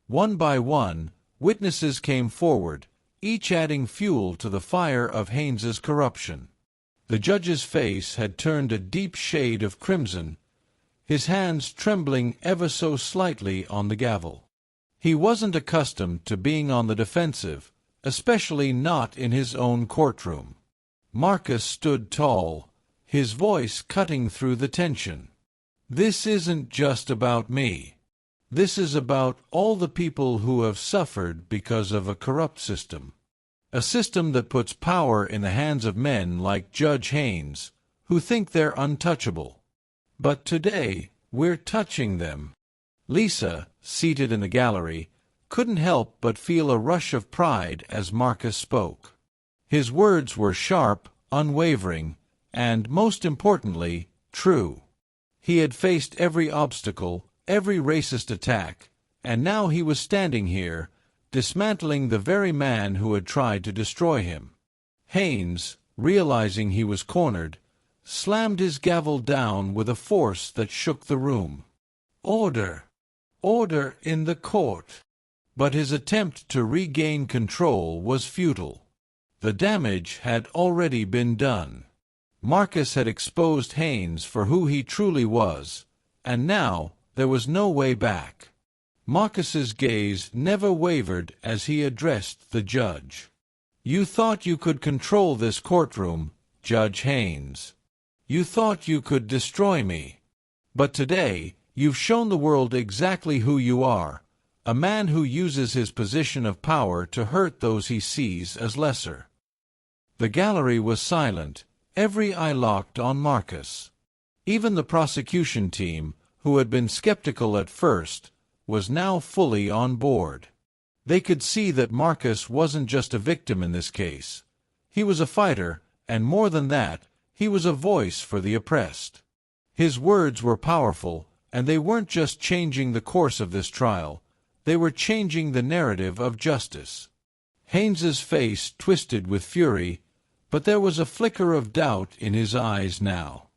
One by one, witnesses came forward, each adding fuel to the fire of Haines's corruption. The judge's face had turned a deep shade of crimson, his hands trembling ever so slightly on the gavel. He wasn't accustomed to being on the defensive, especially not in his own courtroom. Marcus stood tall, his voice cutting through the tension. "This isn't just about me. This is about all the people who have suffered because of a corrupt system. A system that puts power in the hands of men like Judge Haines, who think they're untouchable. But today, we're touching them." Lisa, seated in the gallery, couldn't help but feel a rush of pride as Marcus spoke. His words were sharp, unwavering, and, most importantly, true. He had faced every obstacle, every racist attack, and now he was standing here, dismantling the very man who had tried to destroy him. Haines, realizing he was cornered, slammed his gavel down with a force that shook the room. "Order! Order in the court!" But his attempt to regain control was futile. The damage had already been done. Marcus had exposed Haines for who he truly was, and now there was no way back. Marcus's gaze never wavered as he addressed the judge. "You thought you could control this courtroom, Judge Haines. You thought you could destroy me. But today, you've shown the world exactly who you are, a man who uses his position of power to hurt those he sees as lesser." The gallery was silent, every eye locked on Marcus. Even the prosecution team, who had been skeptical at first, was now fully on board. They could see that Marcus wasn't just a victim in this case. He was a fighter, and more than that, he was a voice for the oppressed. His words were powerful, and they weren't just changing the course of this trial, they were changing the narrative of justice. Haines's face twisted with fury, but there was a flicker of doubt in his eyes now.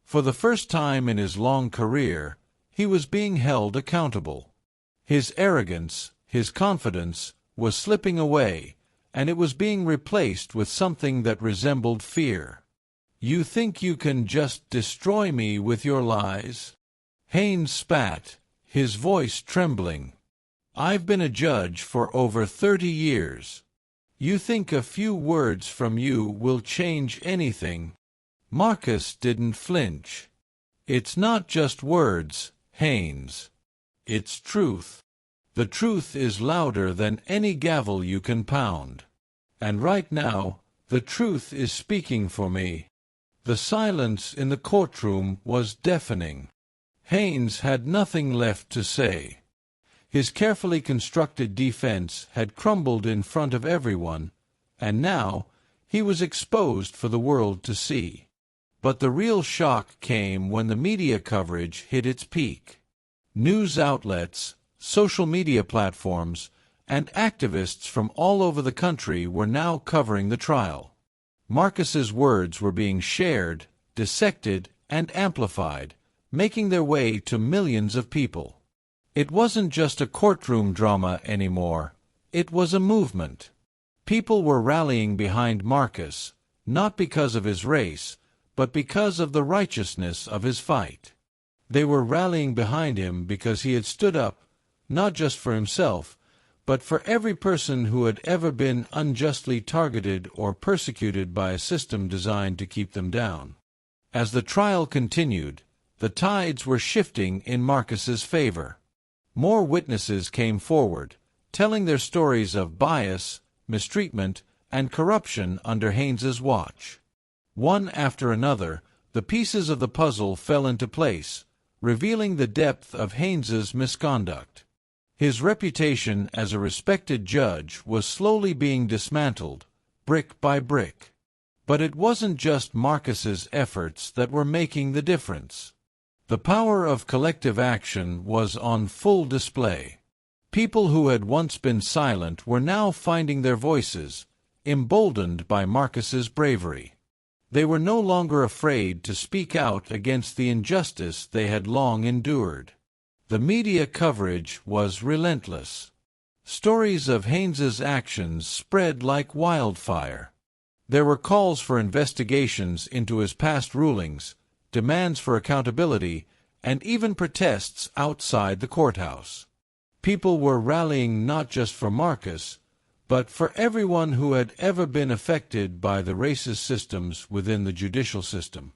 For the first time in his long career, he was being held accountable. His arrogance, his confidence, was slipping away, and it was being replaced with something that resembled fear. "You think you can just destroy me with your lies?" Haines spat, his voice trembling. "I've been a judge for over 30 years. You think a few words from you will change anything?" Marcus didn't flinch. "It's not just words, Haines. It's truth. The truth is louder than any gavel you can pound. And right now, the truth is speaking for me." The silence in the courtroom was deafening. Haines had nothing left to say. His carefully constructed defense had crumbled in front of everyone, and now he was exposed for the world to see. But the real shock came when the media coverage hit its peak. News outlets, social media platforms, and activists from all over the country were now covering the trial. Marcus's words were being shared, dissected, and amplified, making their way to millions of people. It wasn't just a courtroom drama anymore. It was a movement. People were rallying behind Marcus, not because of his race, but because of the righteousness of his fight. They were rallying behind him because he had stood up, not just for himself, but for every person who had ever been unjustly targeted or persecuted by a system designed to keep them down. As the trial continued, the tides were shifting in Marcus's favor. More witnesses came forward, telling their stories of bias, mistreatment, and corruption under Haines's watch. One after another, the pieces of the puzzle fell into place, revealing the depth of Haines's misconduct. His reputation as a respected judge was slowly being dismantled, brick by brick. But it wasn't just Marcus's efforts that were making the difference. The power of collective action was on full display. People who had once been silent were now finding their voices, emboldened by Marcus's bravery. They were no longer afraid to speak out against the injustice they had long endured. The media coverage was relentless. Stories of Haines's actions spread like wildfire. There were calls for investigations into his past rulings, demands for accountability, and even protests outside the courthouse. People were rallying not just for Marcus, but for everyone who had ever been affected by the racist systems within the judicial system.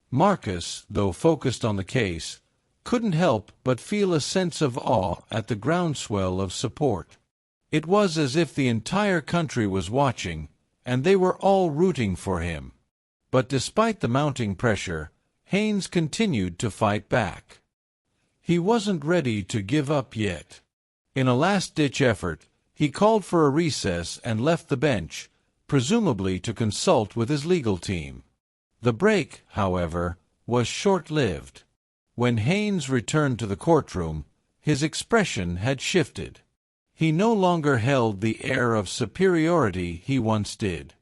Marcus, though focused on the case, couldn't help but feel a sense of awe at the groundswell of support. It was as if the entire country was watching, and they were all rooting for him. But despite the mounting pressure, Haines continued to fight back. He wasn't ready to give up yet. In a last-ditch effort, he called for a recess and left the bench, presumably to consult with his legal team. The break, however, was short-lived. When Haines returned to the courtroom, his expression had shifted. He no longer held the air of superiority he once did.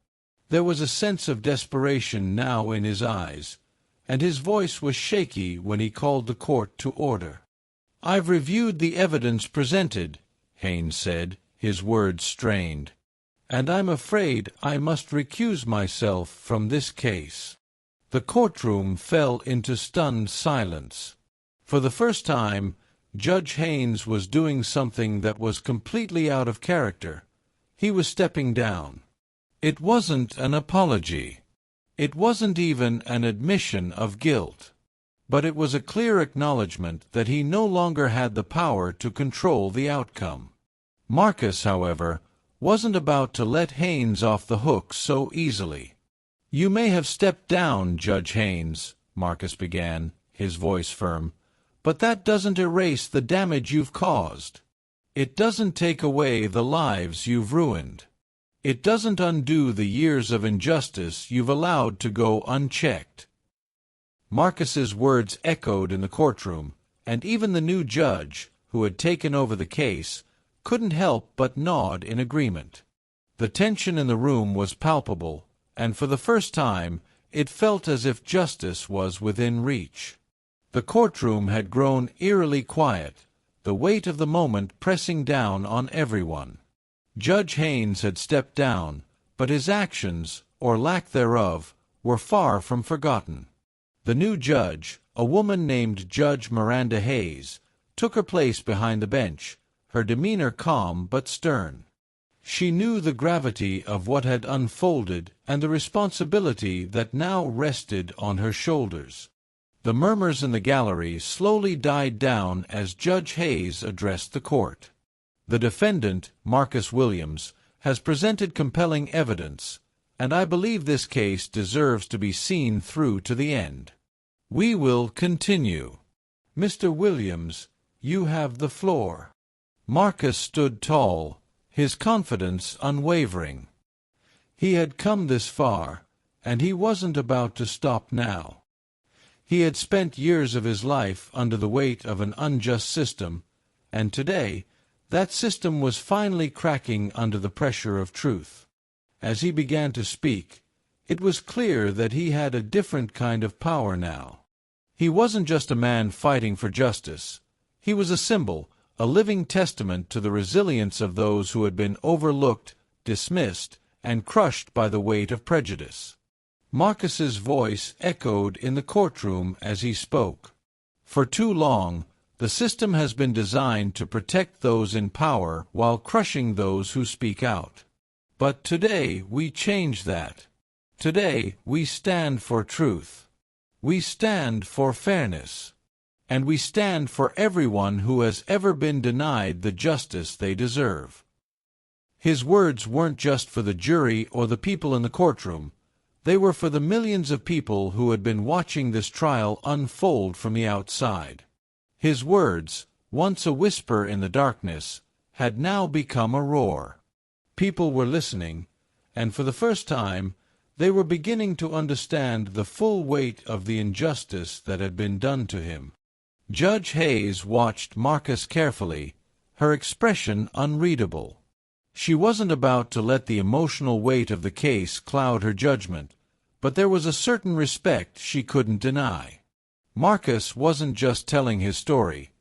There was a sense of desperation now in his eyes, and his voice was shaky when he called the court to order. "I've reviewed the evidence presented," Haines said, his words strained, "and I'm afraid I must recuse myself from this case." The courtroom fell into stunned silence. For the first time, Judge Haines was doing something that was completely out of character. He was stepping down. It wasn't an apology. It wasn't even an admission of guilt. But it was a clear acknowledgment that he no longer had the power to control the outcome. Marcus, however, wasn't about to let Haines off the hook so easily. "You may have stepped down, Judge Haines," Marcus began, his voice firm, "but that doesn't erase the damage you've caused. It doesn't take away the lives you've ruined. It doesn't undo the years of injustice you've allowed to go unchecked." Marcus's words echoed in the courtroom, and even the new judge, who had taken over the case, couldn't help but nod in agreement. The tension in the room was palpable, and for the first time it felt as if justice was within reach. The courtroom had grown eerily quiet, the weight of the moment pressing down on everyone. Judge Haines had stepped down, but his actions, or lack thereof, were far from forgotten. The new judge, a woman named Judge Miranda Hayes, took her place behind the bench, her demeanor calm but stern. She knew the gravity of what had unfolded and the responsibility that now rested on her shoulders. The murmurs in the gallery slowly died down as Judge Hayes addressed the court. "The defendant, Marcus Williams, has presented compelling evidence, and I believe this case deserves to be seen through to the end. We will continue. Mr. Williams, you have the floor." Marcus stood tall, his confidence unwavering. He had come this far, and he wasn't about to stop now. He had spent years of his life under the weight of an unjust system, and today that system was finally cracking under the pressure of truth. As he began to speak, It was clear that he had a different kind of power now. He wasn't just a man fighting for justice. He was a symbol, a living testament to the resilience of those who had been overlooked, dismissed, and crushed by the weight of prejudice. Marcus's voice echoed in the courtroom as he spoke. For too long, the system has been designed to protect those in power while crushing those who speak out. But today we change that. Today we stand for truth. We stand for fairness. And we stand for everyone who has ever been denied the justice they deserve. His words weren't just for the jury or the people in the courtroom. They were for the millions of people who had been watching this trial unfold from the outside. His words, once a whisper in the darkness, had now become a roar. People were listening, and for the first time, they were beginning to understand the full weight of the injustice that had been done to him. Judge Haines watched Marcus carefully, her expression unreadable. She wasn't about to let the emotional weight of the case cloud her judgment, but there was a certain respect she couldn't deny. Marcus wasn't just telling his story.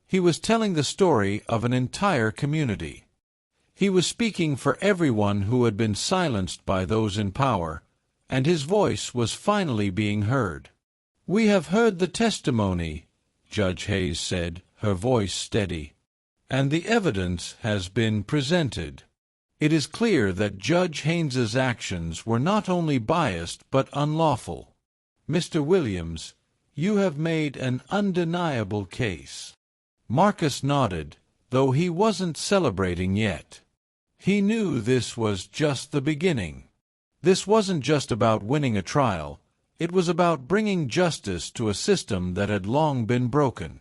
He was telling the story of an entire community. He was speaking for everyone who had been silenced by those in power, and his voice was finally being heard. "We have heard the testimony," Judge Haines said, her voice steady, "and the evidence has been presented. It is clear that Judge Haynes's actions were not only biased but unlawful. Mr. Williams, you have made an undeniable case." Marcus nodded, though he wasn't celebrating yet. He knew this was just the beginning. This wasn't just about winning a trial. It was about bringing justice to a system that had long been broken.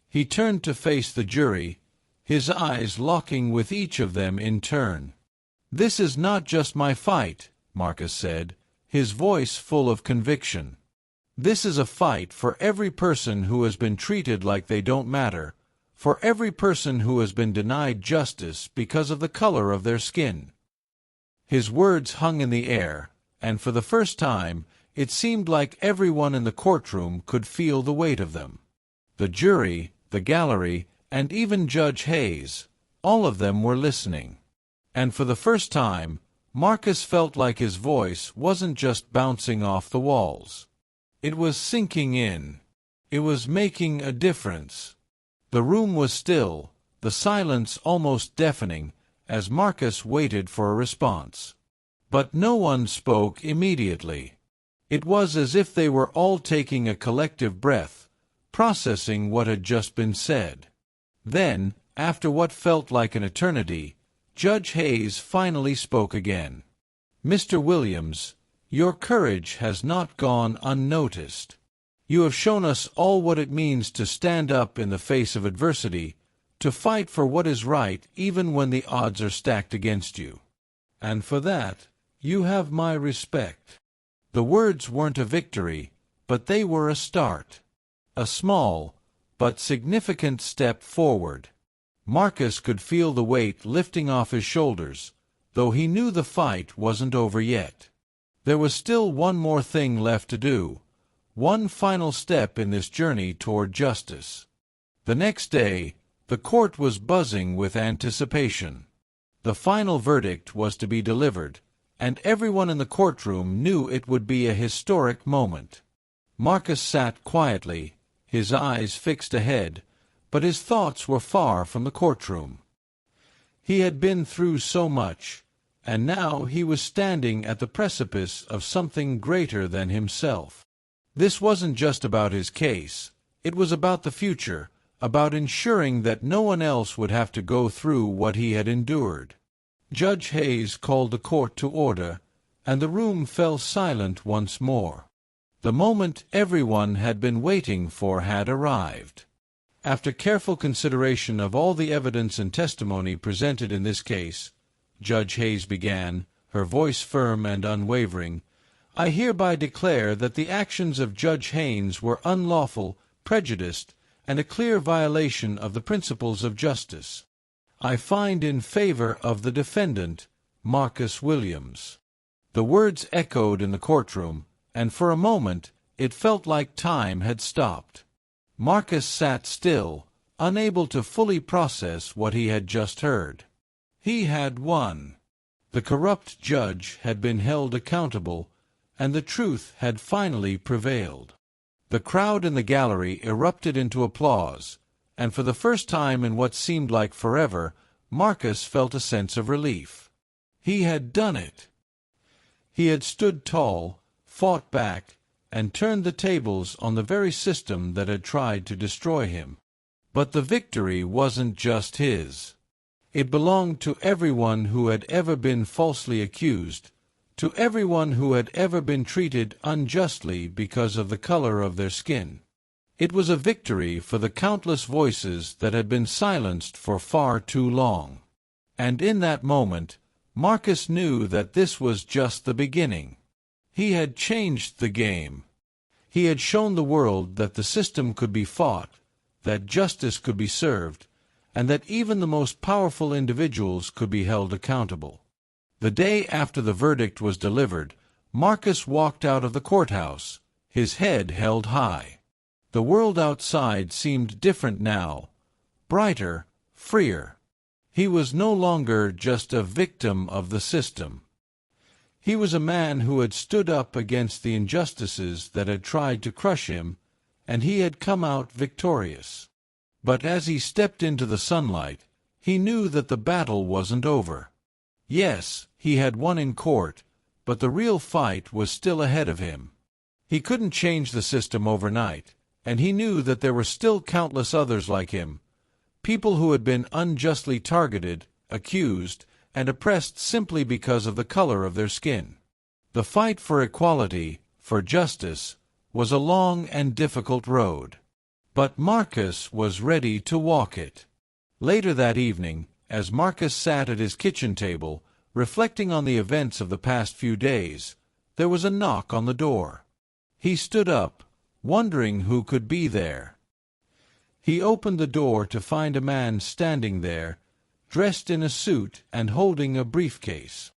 He turned to face the jury, his eyes locking with each of them in turn. "This is not just my fight," Marcus said, his voice full of conviction. "This is a fight for every person who has been treated like they don't matter, for every person who has been denied justice because of the color of their skin." His words hung in the air, and for the first time, it seemed like everyone in the courtroom could feel the weight of them. The jury, the gallery, and even Judge Haines, all of them were listening. And for the first time, Marcus felt like his voice wasn't just bouncing off the walls. It was sinking in. It was making a difference. The room was still, the silence almost deafening, as Marcus waited for a response. But no one spoke immediately. It was as if they were all taking a collective breath, processing what had just been said. Then, after what felt like an eternity, Judge Haines finally spoke again. "Mr. Williams, your courage has not gone unnoticed. You have shown us all what it means to stand up in the face of adversity, to fight for what is right even when the odds are stacked against you. And for that, you have my respect." The words weren't a victory, but they were a start. A small, but significant step forward. Marcus could feel the weight lifting off his shoulders, though he knew the fight wasn't over yet. There was still one more thing left to do, one final step in this journey toward justice. The next day, the court was buzzing with anticipation. The final verdict was to be delivered, and everyone in the courtroom knew it would be a historic moment. Marcus sat quietly, his eyes fixed ahead, but his thoughts were far from the courtroom. He had been through so much, and now he was standing at the precipice of something greater than himself. This wasn't just about his case. It was about the future, about ensuring that no one else would have to go through what he had endured. Judge Haines called the court to order, and the room fell silent once more. The moment everyone had been waiting for had arrived. After careful consideration of all the evidence and testimony presented in this case, Judge Haines began, her voice firm and unwavering, "I hereby declare that the actions of Judge Haines were unlawful, prejudiced, and a clear violation of the principles of justice. I find in favor of the defendant, Marcus Williams." The words echoed in the courtroom, and for a moment it felt like time had stopped. Marcus sat still, unable to fully process what he had just heard. He had won. The corrupt judge had been held accountable, and the truth had finally prevailed. The crowd in the gallery erupted into applause, and for the first time in what seemed like forever, Marcus felt a sense of relief. He had done it. He had stood tall, fought back, and turned the tables on the very system that had tried to destroy him. But the victory wasn't just his. It belonged to everyone who had ever been falsely accused, to everyone who had ever been treated unjustly because of the color of their skin. It was a victory for the countless voices that had been silenced for far too long. And in that moment, Marcus knew that this was just the beginning. He had changed the game. He had shown the world that the system could be fought, that justice could be served, and that even the most powerful individuals could be held accountable. The day after the verdict was delivered, Marcus walked out of the courthouse, his head held high. The world outside seemed different now, brighter, freer. He was no longer just a victim of the system. He was a man who had stood up against the injustices that had tried to crush him, and he had come out victorious. But as he stepped into the sunlight, he knew that the battle wasn't over. Yes, he had won in court, but the real fight was still ahead of him. He couldn't change the system overnight, and he knew that there were still countless others like him, people who had been unjustly targeted, accused, and oppressed simply because of the color of their skin. The fight for equality, for justice, was a long and difficult road. But Marcus was ready to walk it. Later that evening, as Marcus sat at his kitchen table, reflecting on the events of the past few days, there was a knock on the door. He stood up, wondering who could be there. He opened the door to find a man standing there, dressed in a suit and holding a briefcase.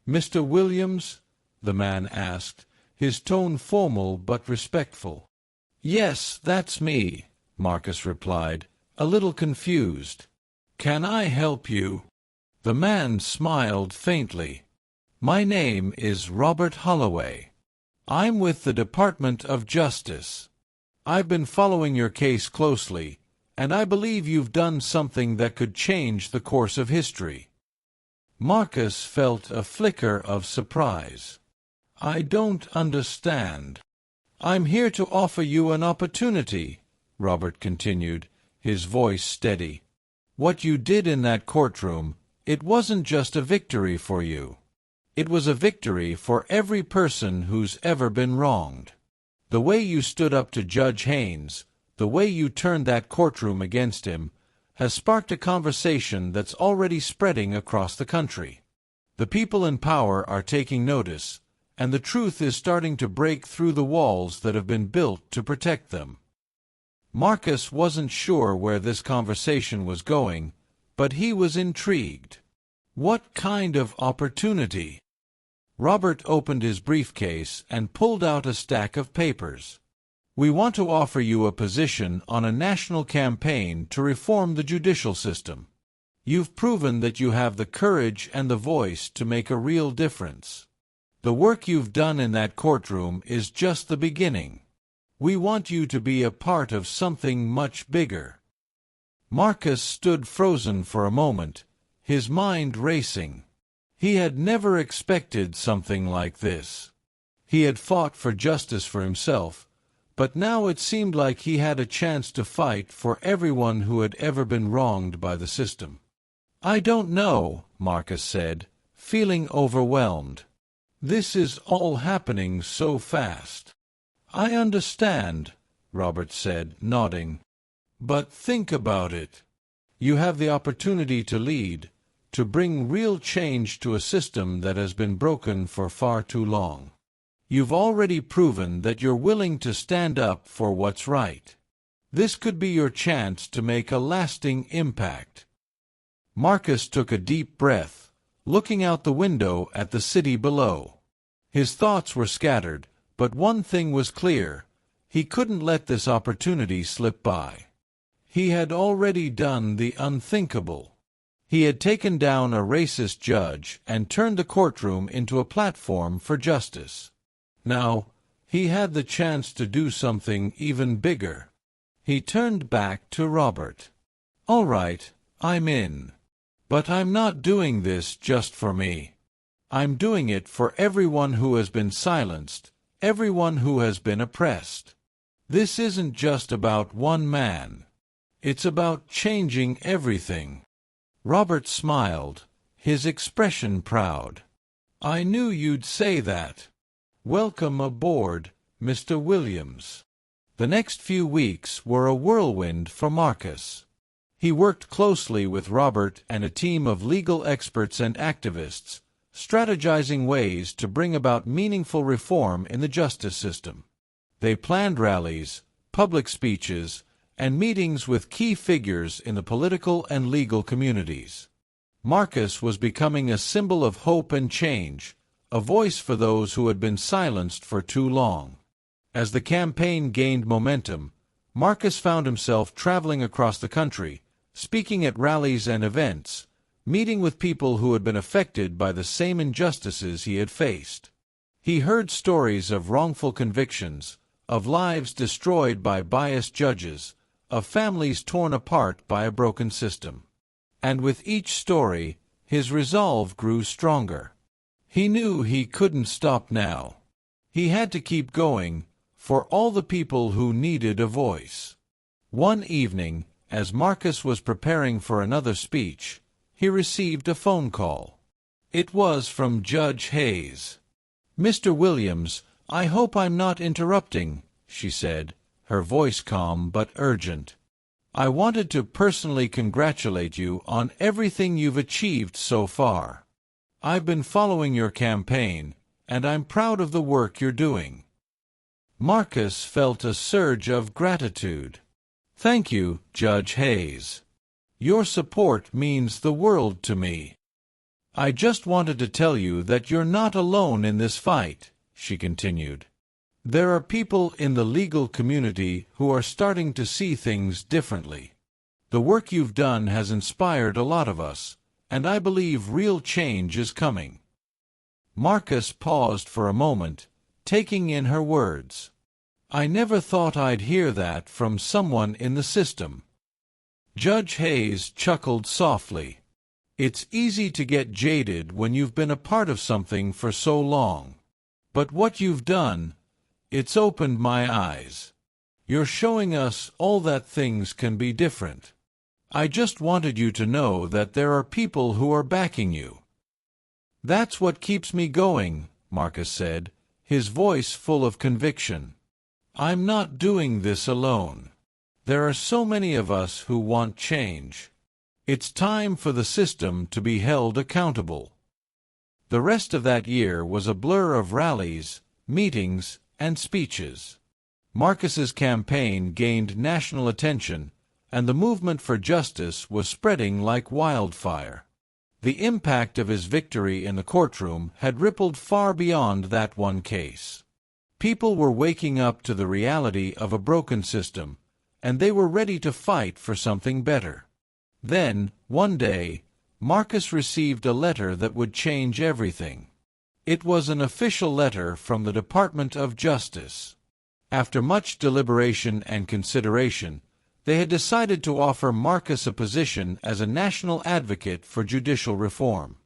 "Mr. Williams?" the man asked, his tone formal but respectful. "Yes, that's me," Marcus replied, a little confused. "Can I help you?" The man smiled faintly. "My name is Robert Holloway. I'm with the Department of Justice. I've been following your case closely, and I believe you've done something that could change the course of history." Marcus felt a flicker of surprise. "I don't understand." "I'm here to offer you an opportunity," Robert continued, his voice steady. "What you did in that courtroom, it wasn't just a victory for you. It was a victory for every person who's ever been wronged. The way you stood up to Judge Haines, the way you turned that courtroom against him, has sparked a conversation that's already spreading across the country. The people in power are taking notice, and the truth is starting to break through the walls that have been built to protect them." Marcus wasn't sure where this conversation was going, but he was intrigued. What kind of opportunity? Robert opened his briefcase and pulled out a stack of papers. "We want to offer you a position on a national campaign to reform the judicial system. You've proven that you have the courage and the voice to make a real difference. The work you've done in that courtroom is just the beginning. We want you to be a part of something much bigger." Marcus stood frozen for a moment, his mind racing. He had never expected something like this. He had fought for justice for himself, but now it seemed like he had a chance to fight for everyone who had ever been wronged by the system. "I don't know," Marcus said, feeling overwhelmed. "This is all happening so fast." "I understand," Robert said, nodding. "But think about it. You have the opportunity to lead, to bring real change to a system that has been broken for far too long. You've already proven that you're willing to stand up for what's right. This could be your chance to make a lasting impact." Marcus took a deep breath, looking out the window at the city below. His thoughts were scattered, but one thing was clear: he couldn't let this opportunity slip by. He had already done the unthinkable. He had taken down a racist judge and turned the courtroom into a platform for justice. Now, he had the chance to do something even bigger. He turned back to Robert. "All right, I'm in. But I'm not doing this just for me. I'm doing it for everyone who has been silenced, everyone who has been oppressed. This isn't just about one man. It's about changing everything." Robert smiled, his expression proud. "I knew you'd say that. Welcome aboard, Mr. Williams." The next few weeks were a whirlwind for Marcus. He worked closely with Robert and a team of legal experts and activists, strategizing ways to bring about meaningful reform in the justice system. They planned rallies, public speeches, and meetings with key figures in the political and legal communities. Marcus was becoming a symbol of hope and change, a voice for those who had been silenced for too long. As the campaign gained momentum, Marcus found himself traveling across the country, speaking at rallies and events, meeting with people who had been affected by the same injustices he had faced. He heard stories of wrongful convictions, of lives destroyed by biased judges, of families torn apart by a broken system. And with each story, his resolve grew stronger. He knew he couldn't stop now. He had to keep going, for all the people who needed a voice. One evening, as Marcus was preparing for another speech, he received a phone call. It was from Judge Hayes. "Mr. Williams, I hope I'm not interrupting," she said, her voice calm but urgent. "I wanted to personally congratulate you on everything you've achieved so far. I've been following your campaign, and I'm proud of the work you're doing." Marcus felt a surge of gratitude. "Thank you, Judge Hayes. Your support means the world to me." "I just wanted to tell you that you're not alone in this fight," she continued. "There are people in the legal community who are starting to see things differently. The work you've done has inspired a lot of us, and I believe real change is coming." Marcus paused for a moment, taking in her words. "I never thought I'd hear that from someone in the system." Judge Hayes chuckled softly. "It's easy to get jaded when you've been a part of something for so long. But what you've done, it's opened my eyes. You're showing us all that things can be different. I just wanted you to know that there are people who are backing you." "That's what keeps me going," Marcus said, his voice full of conviction. "I'm not doing this alone. There are so many of us who want change. It's time for the system to be held accountable." The rest of that year was a blur of rallies, meetings, and speeches. Marcus's campaign gained national attention, and the movement for justice was spreading like wildfire. The impact of his victory in the courtroom had rippled far beyond that one case. People were waking up to the reality of a broken system, and they were ready to fight for something better. Then, one day, Marcus received a letter that would change everything. It was an official letter from the Department of Justice. After much deliberation and consideration, they had decided to offer Marcus a position as a national advocate for judicial reform.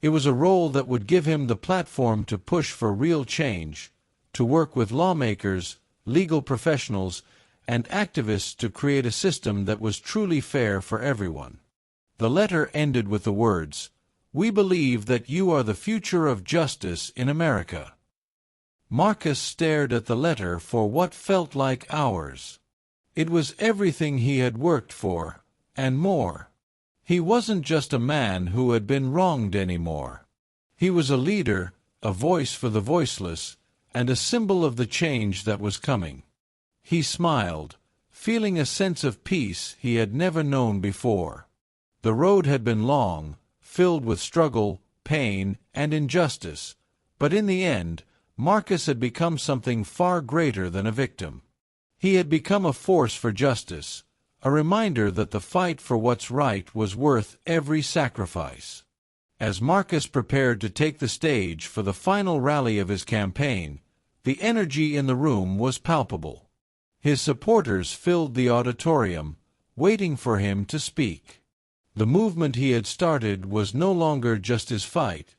It was a role that would give him the platform to push for real change, to work with lawmakers, legal professionals, and activists to create a system that was truly fair for everyone. The letter ended with the words, "We believe that you are the future of justice in America." Marcus stared at the letter for what felt like hours. It was everything he had worked for, and more. He wasn't just a man who had been wronged anymore. He was a leader, a voice for the voiceless, and a symbol of the change that was coming. He smiled, feeling a sense of peace he had never known before. The road had been long, filled with struggle, pain, and injustice, but in the end, Marcus had become something far greater than a victim. He had become a force for justice, a reminder that the fight for what's right was worth every sacrifice. As Marcus prepared to take the stage for the final rally of his campaign, the energy in the room was palpable. His supporters filled the auditorium, waiting for him to speak. The movement he had started was no longer just his fight.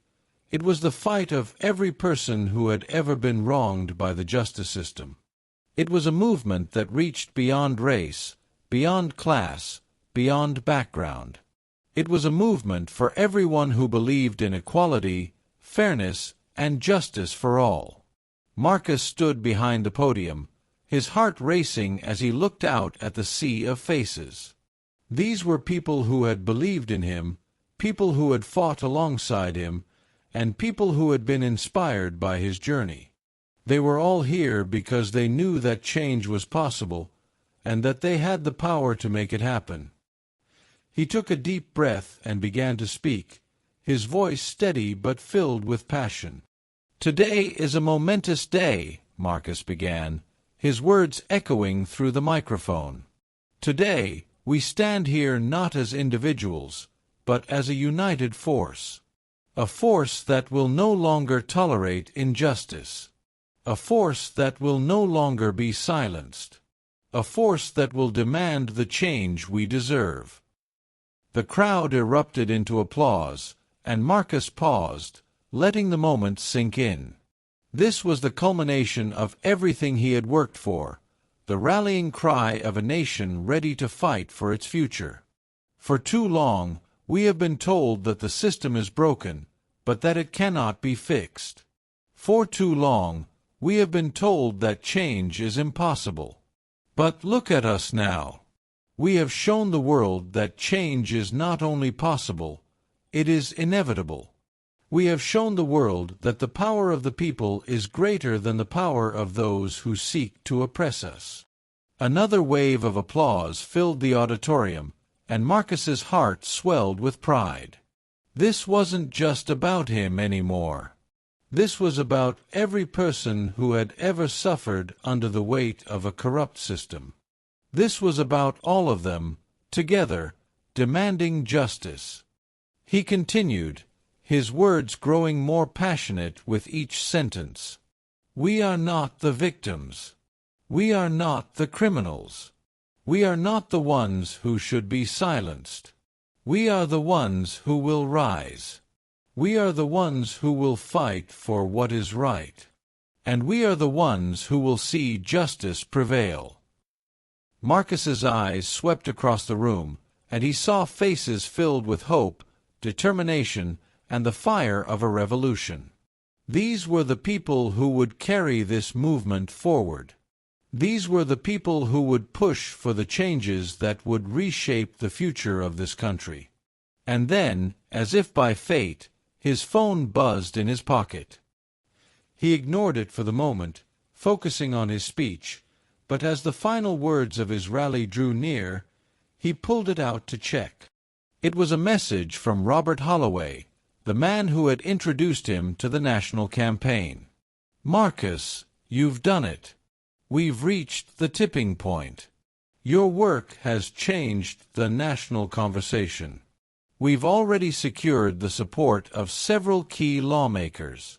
It was the fight of every person who had ever been wronged by the justice system. It was a movement that reached beyond race, beyond class, beyond background. It was a movement for everyone who believed in equality, fairness, and justice for all. Marcus stood behind the podium, his heart racing as he looked out at the sea of faces. These were people who had believed in him, people who had fought alongside him, and people who had been inspired by his journey. They were all here because they knew that change was possible, and that they had the power to make it happen. He took a deep breath and began to speak, his voice steady but filled with passion. "Today is a momentous day," Marcus began, his words echoing through the microphone. "Today, we stand here not as individuals, but as a united force. A force that will no longer tolerate injustice. A force that will no longer be silenced. A force that will demand the change we deserve." The crowd erupted into applause, and Marcus paused, letting the moment sink in. This was the culmination of everything he had worked for, the rallying cry of a nation ready to fight for its future. For too long, we have been told that the system is broken, but that it cannot be fixed. For too long, we have been told that change is impossible. But look at us now. We have shown the world that change is not only possible, it is inevitable. We have shown the world that the power of the people is greater than the power of those who seek to oppress us. Another wave of applause filled the auditorium, and Marcus's heart swelled with pride. This wasn't just about him anymore. This was about every person who had ever suffered under the weight of a corrupt system. This was about all of them, together, demanding justice. He continued, his words growing more passionate with each sentence. "We are not the victims. We are not the criminals. We are not the ones who should be silenced. We are the ones who will rise. We are the ones who will fight for what is right. And we are the ones who will see justice prevail." Marcus's eyes swept across the room, and he saw faces filled with hope, determination, and the fire of a revolution. These were the people who would carry this movement forward. These were the people who would push for the changes that would reshape the future of this country. And then, as if by fate, his phone buzzed in his pocket. He ignored it for the moment, focusing on his speech, but as the final words of his rally drew near, he pulled it out to check. It was a message from Robert Holloway, the man who had introduced him to the national campaign. "Marcus, you've done it. We've reached the tipping point. Your work has changed the national conversation. We've already secured the support of several key lawmakers.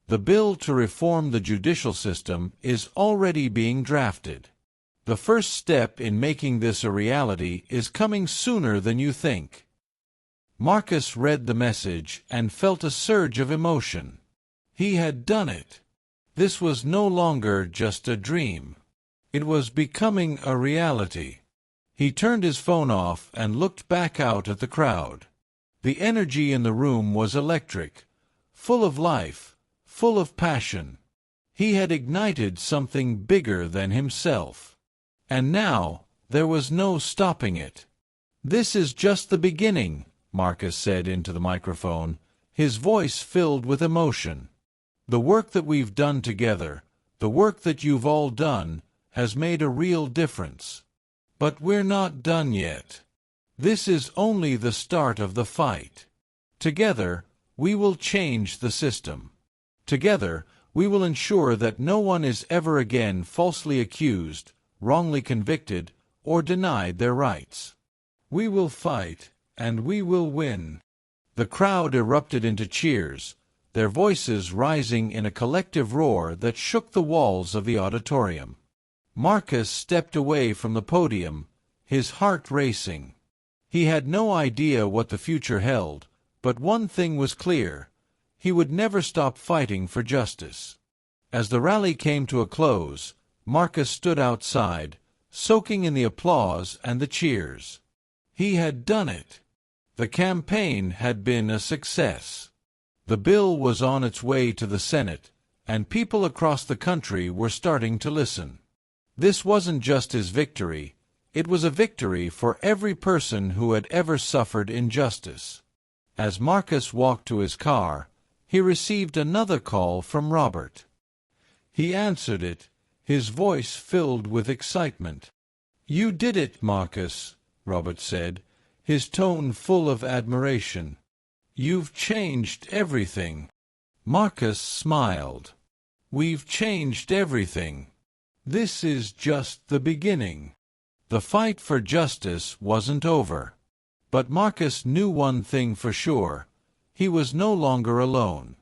The bill to reform the judicial system is already being drafted. The first step in making this a reality is coming sooner than you think." Marcus read the message and felt a surge of emotion. He had done it. This was no longer just a dream. It was becoming a reality. He turned his phone off and looked back out at the crowd. The energy in the room was electric, full of life, full of passion. He had ignited something bigger than himself. And now, there was no stopping it. "This is just the beginning," Marcus said into the microphone, his voice filled with emotion. "The work that we've done together, the work that you've all done, has made a real difference. But we're not done yet. This is only the start of the fight. Together, we will change the system. Together, We will ensure that no one is ever again falsely accused, wrongly convicted, or denied their rights. We will fight, and we will win." The crowd erupted into cheers, their voices rising in a collective roar that shook the walls of the auditorium. Marcus stepped away from the podium, his heart racing. He had no idea what the future held, but one thing was clear: he would never stop fighting for justice. As the rally came to a close, Marcus stood outside, soaking in the applause and the cheers. He had done it. The campaign had been a success. The bill was on its way to the Senate, and people across the country were starting to listen. This wasn't just his victory, it was a victory for every person who had ever suffered injustice. As Marcus walked to his car, he received another call from Robert. He answered it, his voice filled with excitement. "You did it, Marcus," Robert said, his tone full of admiration. "You've changed everything." Marcus smiled. "We've changed everything. This is just the beginning." The fight for justice wasn't over. But Marcus knew one thing for sure: he was no longer alone.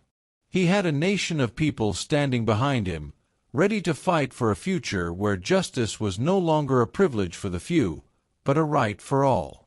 He had a nation of people standing behind him, ready to fight for a future where justice was no longer a privilege for the few, but a right for all.